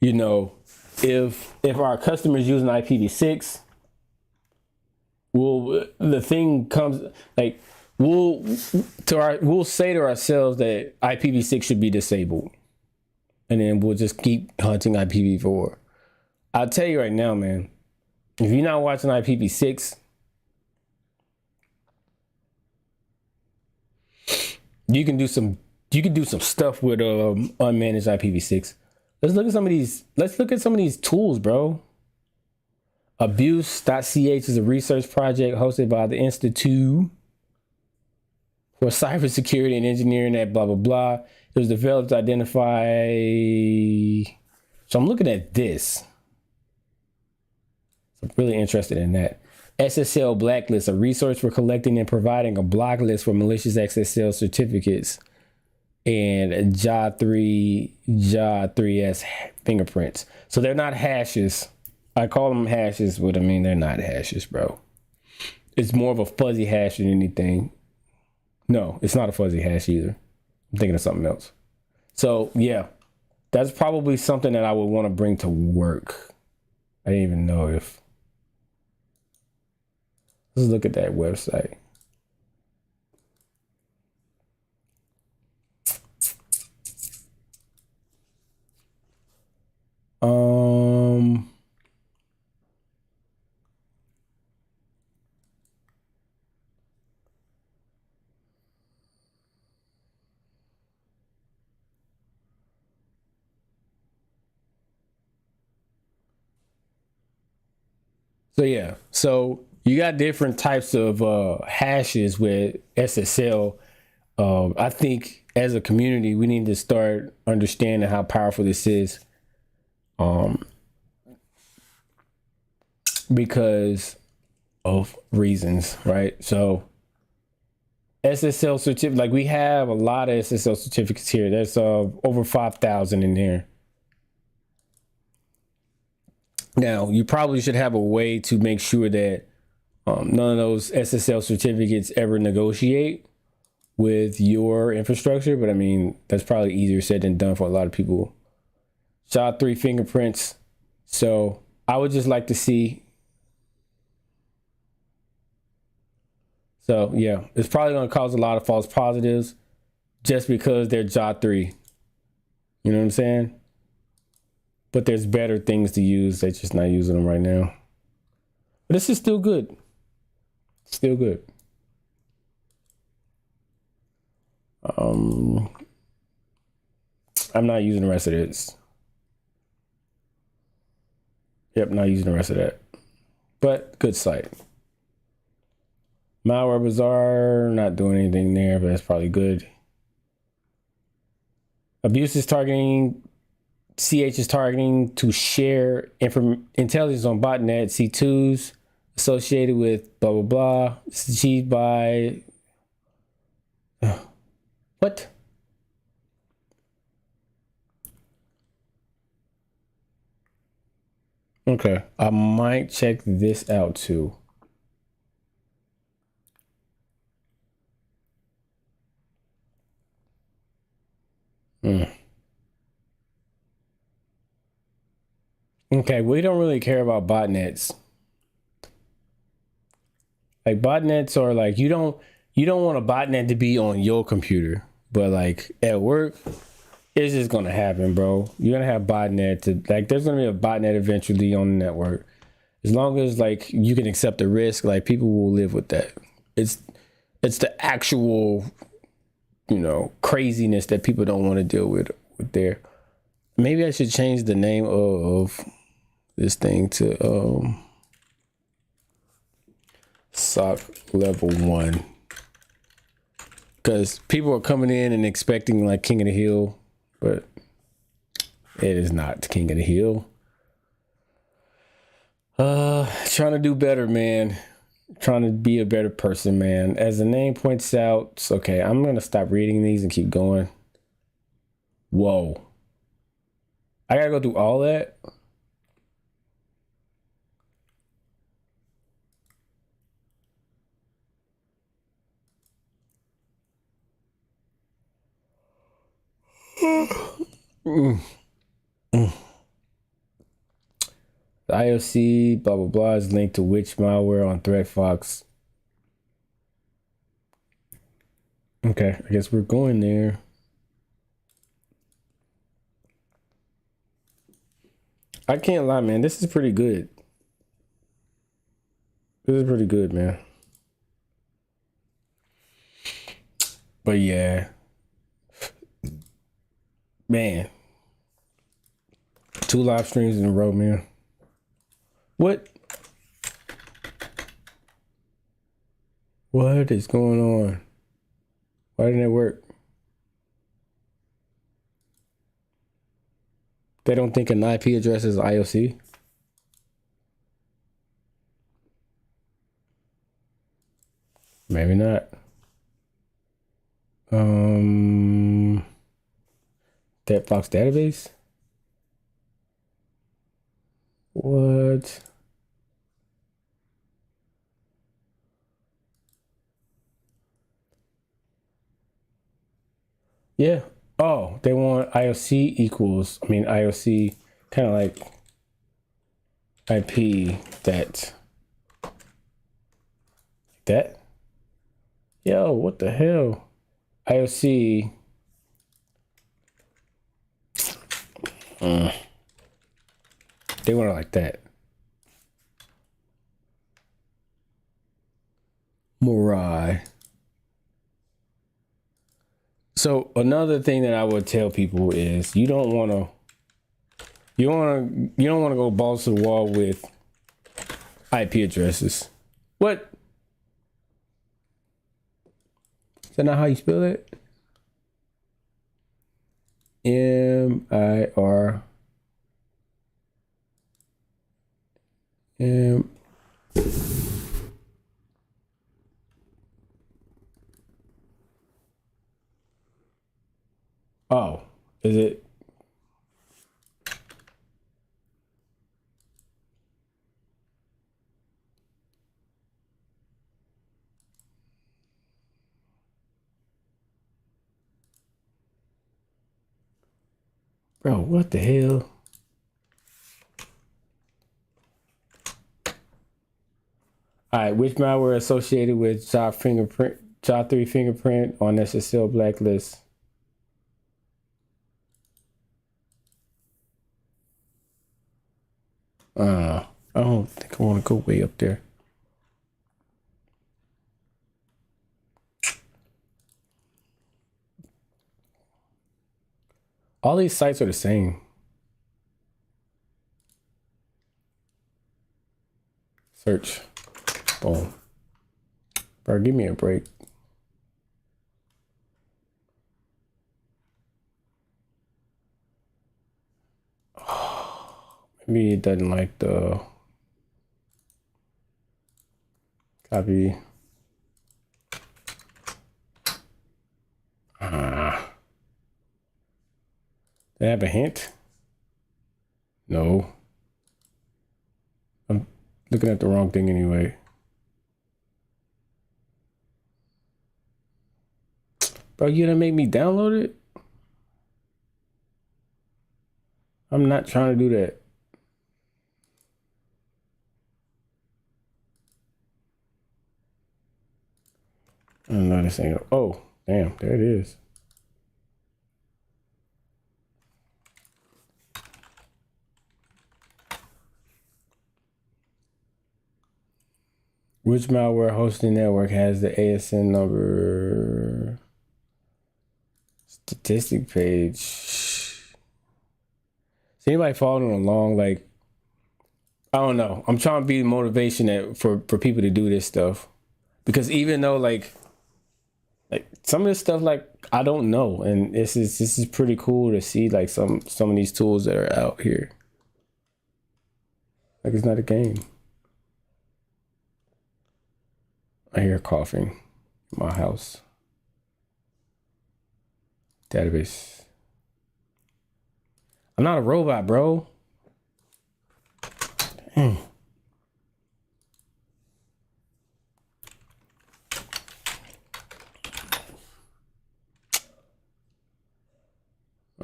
you know, if our customers using IPv6, the thing comes like we'll say to ourselves that IPv6 should be disabled, and then we'll just keep hunting IPv4. I'll tell you right now, man, if you're not watching IPv6, you can do some stuff with unmanaged IPv6. Let's look at some of these tools, bro. Abuse.ch is a research project hosted by the Institute for Cybersecurity and Engineering at blah, blah, blah. It was developed to identify. So I'm looking at this. So I'm really interested in that. SSL Blacklist, a resource for collecting and providing a block list for malicious SSL certificates and JA3S fingerprints. So they're not hashes. I call them hashes, but I mean, they're not hashes, bro. It's more of a fuzzy hash than anything. No, it's not a fuzzy hash either. I'm thinking of something else. So yeah, that's probably something that I would want to bring to work. I didn't even know if. Let's look at that website. So yeah, so you got different types of hashes with SSL. I think as a community, we need to start understanding how powerful this is. Because of reasons, right? So SSL certificate, like we have a lot of SSL certificates here. There's over 5,000 in there. Now, you probably should have a way to make sure that none of those SSL certificates ever negotiate with your infrastructure. But I mean, that's probably easier said than done for a lot of people. SHA-3 fingerprints. So I would just like to see. So yeah, it's probably going to cause a lot of false positives just because they're JA3. You know what I'm saying? But there's better things to use. They're just not using them right now. But this is still good. Still good. I'm not using the rest of this. Yep, not using the rest of that. But good site. Malware Bazaar, not doing anything there, but that's probably good. Abuse is targeting. CH is targeting to share intelligence on botnet C2s associated with blah, blah, blah. It's achieved by... What? Okay, I might check this out too. Okay, we don't really care about botnets. Like botnets are like you don't want a botnet to be on your computer, but like at work, it's just gonna happen, bro. You're gonna have botnet like there's gonna be a botnet eventually on the network. As long as like you can accept the risk, like people will live with that. It's the actual, craziness that people don't want to deal with there. Maybe I should change the name of this thing to SOC level 1, because people are coming in and expecting like King of the Hill, but it is not King of the Hill. Trying to do better, man. Trying to be a better person, man. As the name points out, okay, I'm gonna stop reading these and keep going. Whoa, I gotta go through all that. Mm. Mm. The IOC, blah, blah, blah, is linked to which malware on ThreatFox? Okay, I guess we're going there. I can't lie, man. This is pretty good. This is pretty good, man. But yeah. Man. 2 live streams in a row, man. What is going on? Why didn't it work? They don't think an IP address is IOC? Maybe not. ThreatFox database? What? Yeah. Oh, they want IOC equals, IOC kind of like IP that. Yo, what the hell? IOC. They want it like that. Morai. So another thing that I would tell people is you don't want to go balls to the wall with IP addresses. What? Is that not how you spell it? MIR M. Oh, is it? Bro, what the hell? All right, which malware associated with job 3 fingerprint on SSL blacklist? I don't think I want to go way up there. All these sites are the same. Search. Boom. Bro, give me a break. Maybe it doesn't like the copy. They have a hint? No. I'm looking at the wrong thing anyway. Bro, you gonna make me download it? I'm not trying to do that. I don't know this ain't. Oh, damn, there it is. Which malware hosting network has the ASN number? Statistic page. Is anybody following along? Like, I don't know. I'm trying to be the motivation for people to do this stuff, because even though like some of this stuff, like I don't know, and this is pretty cool to see like some of these tools that are out here. Like it's not a game. I hear coughing in my house. Database. I'm not a robot, bro. Dang.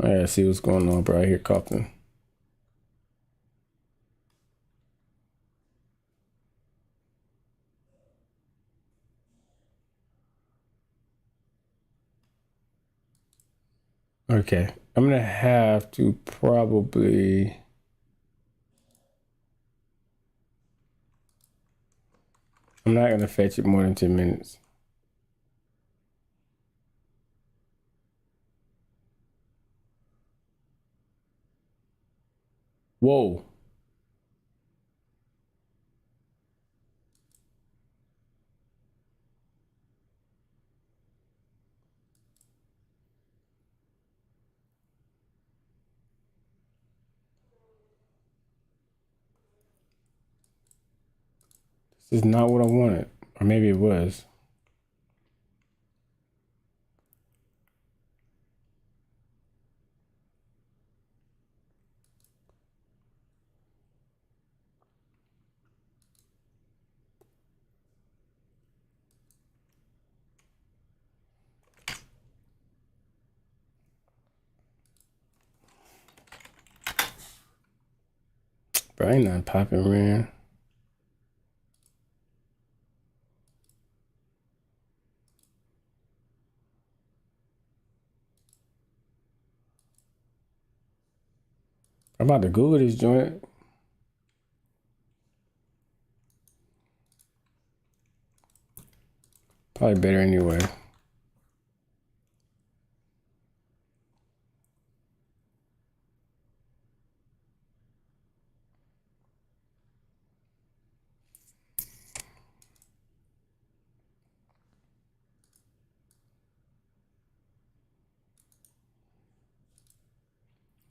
I gotta see what's going on, bro. I hear coughing. Okay, I'm gonna have to probably. I'm not gonna fetch it more than 10 minutes. Whoa. This is not what I wanted. Or maybe it was. Bro, ain't nothing popping, man. I'm about to Google this joint. Probably better anyway.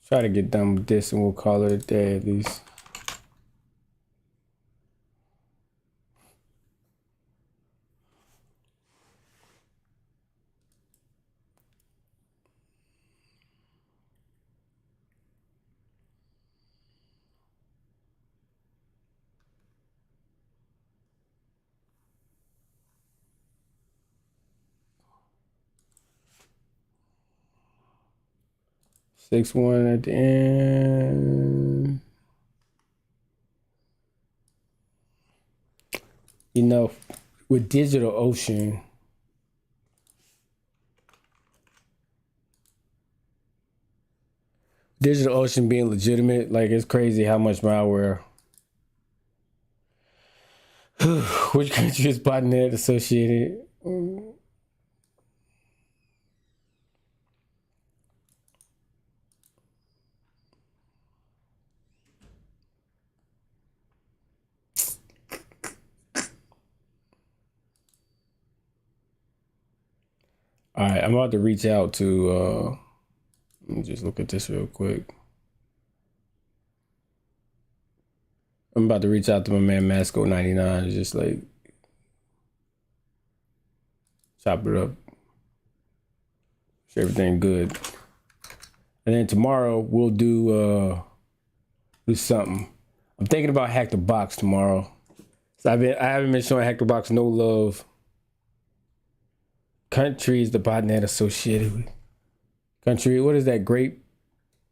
Try to get done with this and we'll call it a day at least. Six one at the end. You know, with DigitalOcean, DigitalOcean being legitimate, like it's crazy how much malware. Which country is botnet associated? All right, I'm about to reach out to, let me just look at this real quick. I'm about to reach out to my man Massco99 and just like chop it up. Is everything good? And then tomorrow we'll do something. I'm thinking about Hack the Box tomorrow. So I haven't been showing Hack the Box no love. Countries the botnet associated with. Country, what is that? Grape?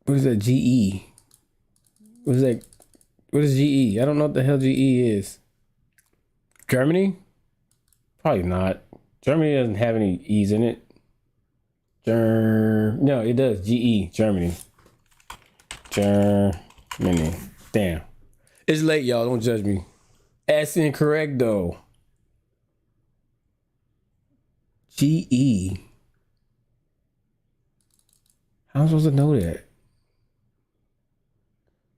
What is that? GE? What is that? What is GE? I don't know what the hell GE is. Germany? Probably not. Germany doesn't have any E's in it. No, it does. GE, Germany. Germany. Damn. It's late, y'all. Don't judge me. That's incorrect, though. GE. How am I supposed to know that?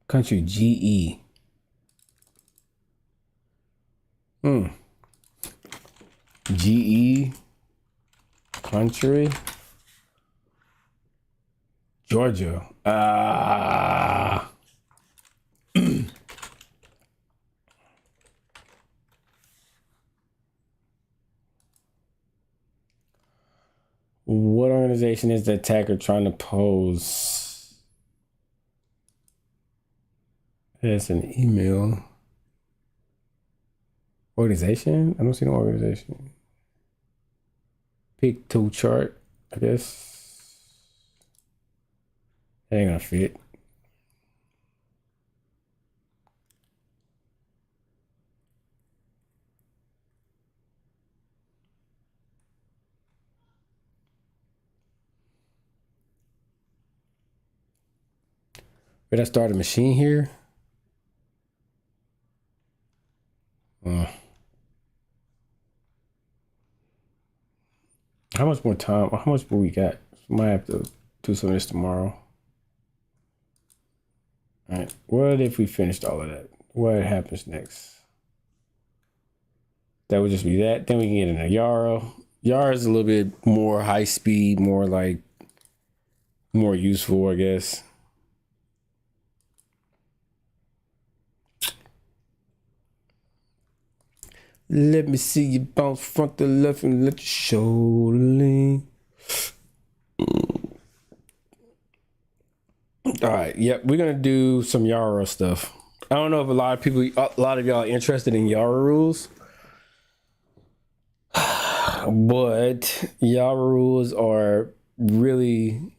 Country GE. GE. Country. Georgia. What organization is the attacker trying to pose? It's an email. Organization? I don't see no organization. Pick tool chart, I guess. That ain't gonna fit. Did I start a machine here? How much more time? How much more we got? Might have to do some of this tomorrow. All right. What if we finished all of that? What happens next? That would just be that. Then we can get into Yara. Yara is a little bit more high speed, more like more useful, I guess. Let me see you bounce front to left and let your shoulder lean. All right, yep, we're gonna do some Yara stuff. I don't know if a lot of y'all are interested in Yara rules, but Yara rules are really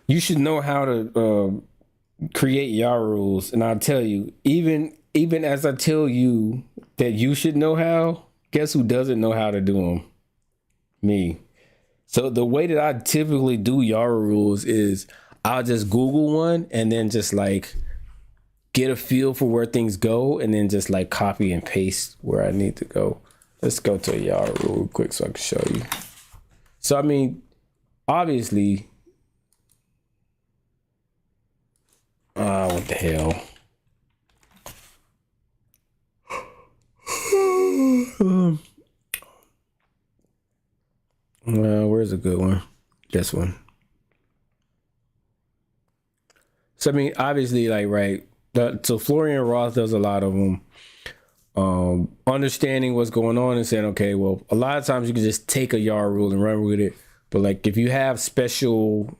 you should know how to create Yara rules, and I'll tell you, even as I tell you that you should know how, guess who doesn't know how to do them? Me. So the way that I typically do Yara rules is I'll just Google one and then just like get a feel for where things go and then just like copy and paste where I need to go. Let's go to a Yara rule real quick so I can show you. So I mean, obviously, what the hell? Where's a good one? This one. So I mean, obviously, like, right. So Florian Roth does a lot of them. Understanding what's going on and saying, okay, well, a lot of times you can just take a Yara rule and run with it. But like, if you have special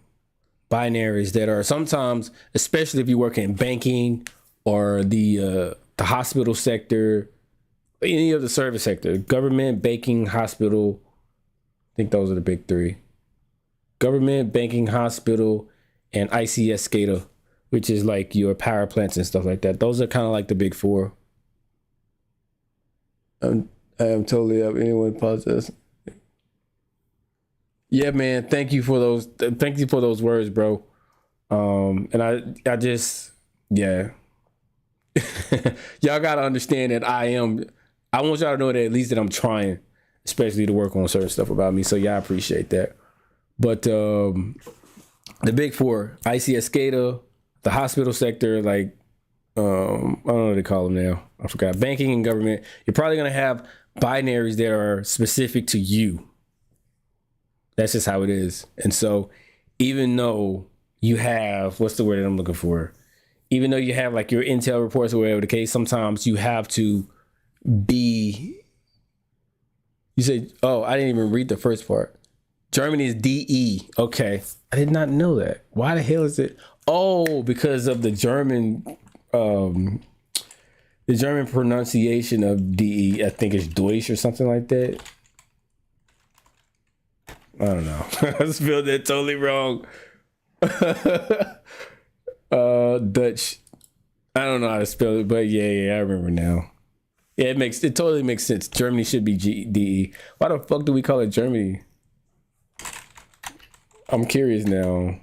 binaries that are sometimes, especially if you work in banking or the hospital sector, any of the service sector, government, banking, hospital. I think those are the big three: government, banking, hospital, and ICS SCADA, which is like your power plants and stuff like that. Those are kind of like the big four. I am totally up. Anyone process? Yeah, man. Thank you for those. Thank you for those words, bro. And I just, yeah. Y'all gotta understand that I want y'all to know that at least that I'm trying, especially to work on certain stuff about me. So yeah, I appreciate that. But the big four: ICS SCADA, the hospital sector, like I don't know what they call them now. I forgot. Banking and government. You're probably gonna have binaries that are specific to you. That's just how it is. And so even though you have, what's the word that I'm looking for? Even though you have like your intel reports or whatever the case, sometimes you have to be, you say, oh, I didn't even read the first part. Germany is DE. Okay. I did not know that. Why the hell is it? Oh, because of the German pronunciation of DE. I think it's Deutsch or something like that. I don't know. I spelled that totally wrong. Dutch. I don't know how to spell it, but yeah, I remember now. Yeah, it totally makes sense. Germany should be DE. Why the fuck do we call it Germany? I'm curious now.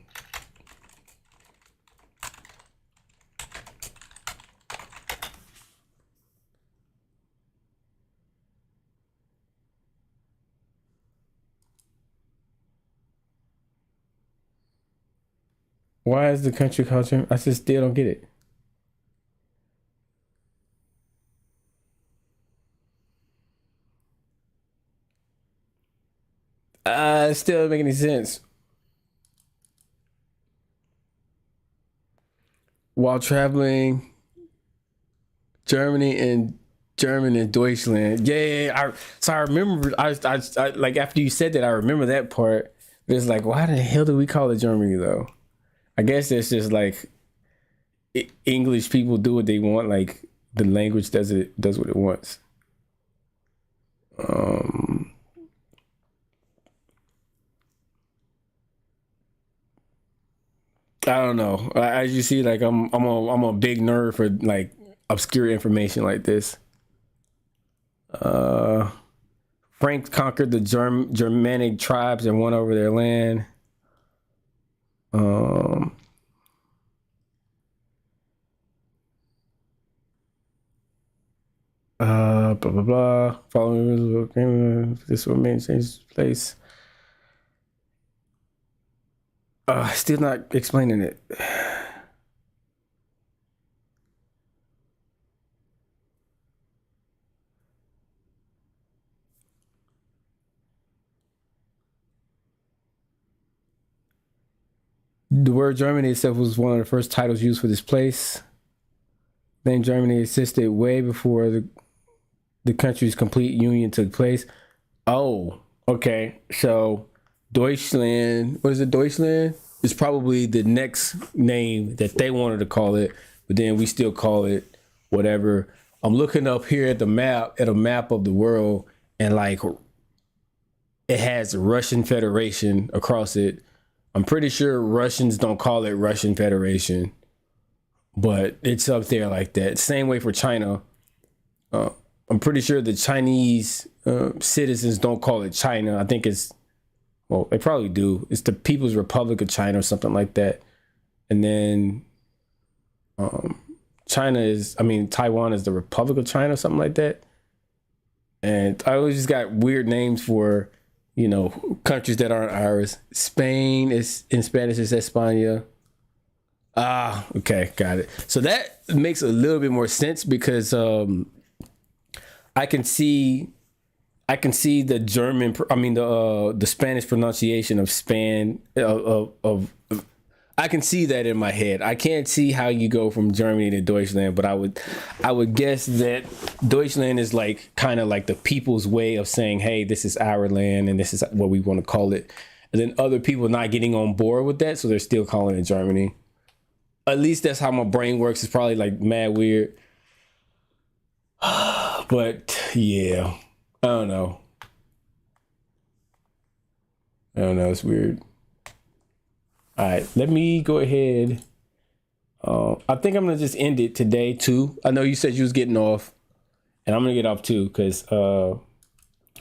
Why is the country called Germany? I just still don't get it. It still doesn't make any sense. While traveling Germany and German and Deutschland. Yeah. So I remember, I like after you said that, I remember that part. But it's like, why the hell do we call it Germany though? I guess it's just like English people do what they want. Like the language does what it wants. I don't know. As you see, like I'm a big nerd for like obscure information like this. Franks conquered the Germanic tribes and won over their land. Blah blah blah. Following this will change place. Still not explaining it. The word Germany itself was one of the first titles used for this place. Then Germany existed way before the country's complete union took place. Oh, okay. So Deutschland, what is it? Deutschland is probably the next name that they wanted to call it, but then we still call it whatever. I'm looking up here at a map of the world, and like it has the Russian Federation across it. I'm pretty sure Russians don't call it Russian Federation, but it's up there like that. Same way for China. I'm pretty sure the Chinese citizens don't call it China. I think it's, well, they probably do. It's the People's Republic of China or something like that. And then Taiwan is the Republic of China or something like that. And I always just got weird names for, you know, countries that aren't ours. Spain is, in Spanish, is España. Okay, got it. So that makes a little bit more sense because I can see the German, the Spanish pronunciation of I can see that in my head. I can't see how you go from Germany to Deutschland, but I would guess that Deutschland is like kind of like the people's way of saying, hey, this is our land and this is what we want to call it. And then other people not getting on board with that, so they're still calling it Germany. At least that's how my brain works. It's probably like mad weird. But yeah, I don't know. It's weird. All right, let me go ahead. I think I'm gonna just end it today too. I know you said you was getting off, and I'm gonna get off too because I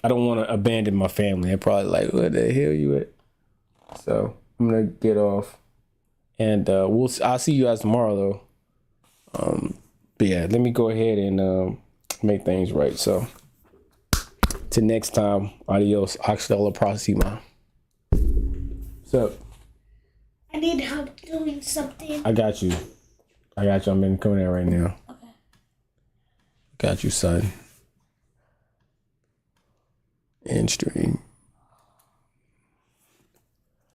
don't want to abandon my family. They're probably like, "Where the hell you at?" So I'm gonna get off, and I'll see you guys tomorrow though. But yeah, let me go ahead and make things right. So till next time, adios, hasta la próxima. So. I need help doing something. I got you. I'm coming in right now. Okay. Got you, son. End stream.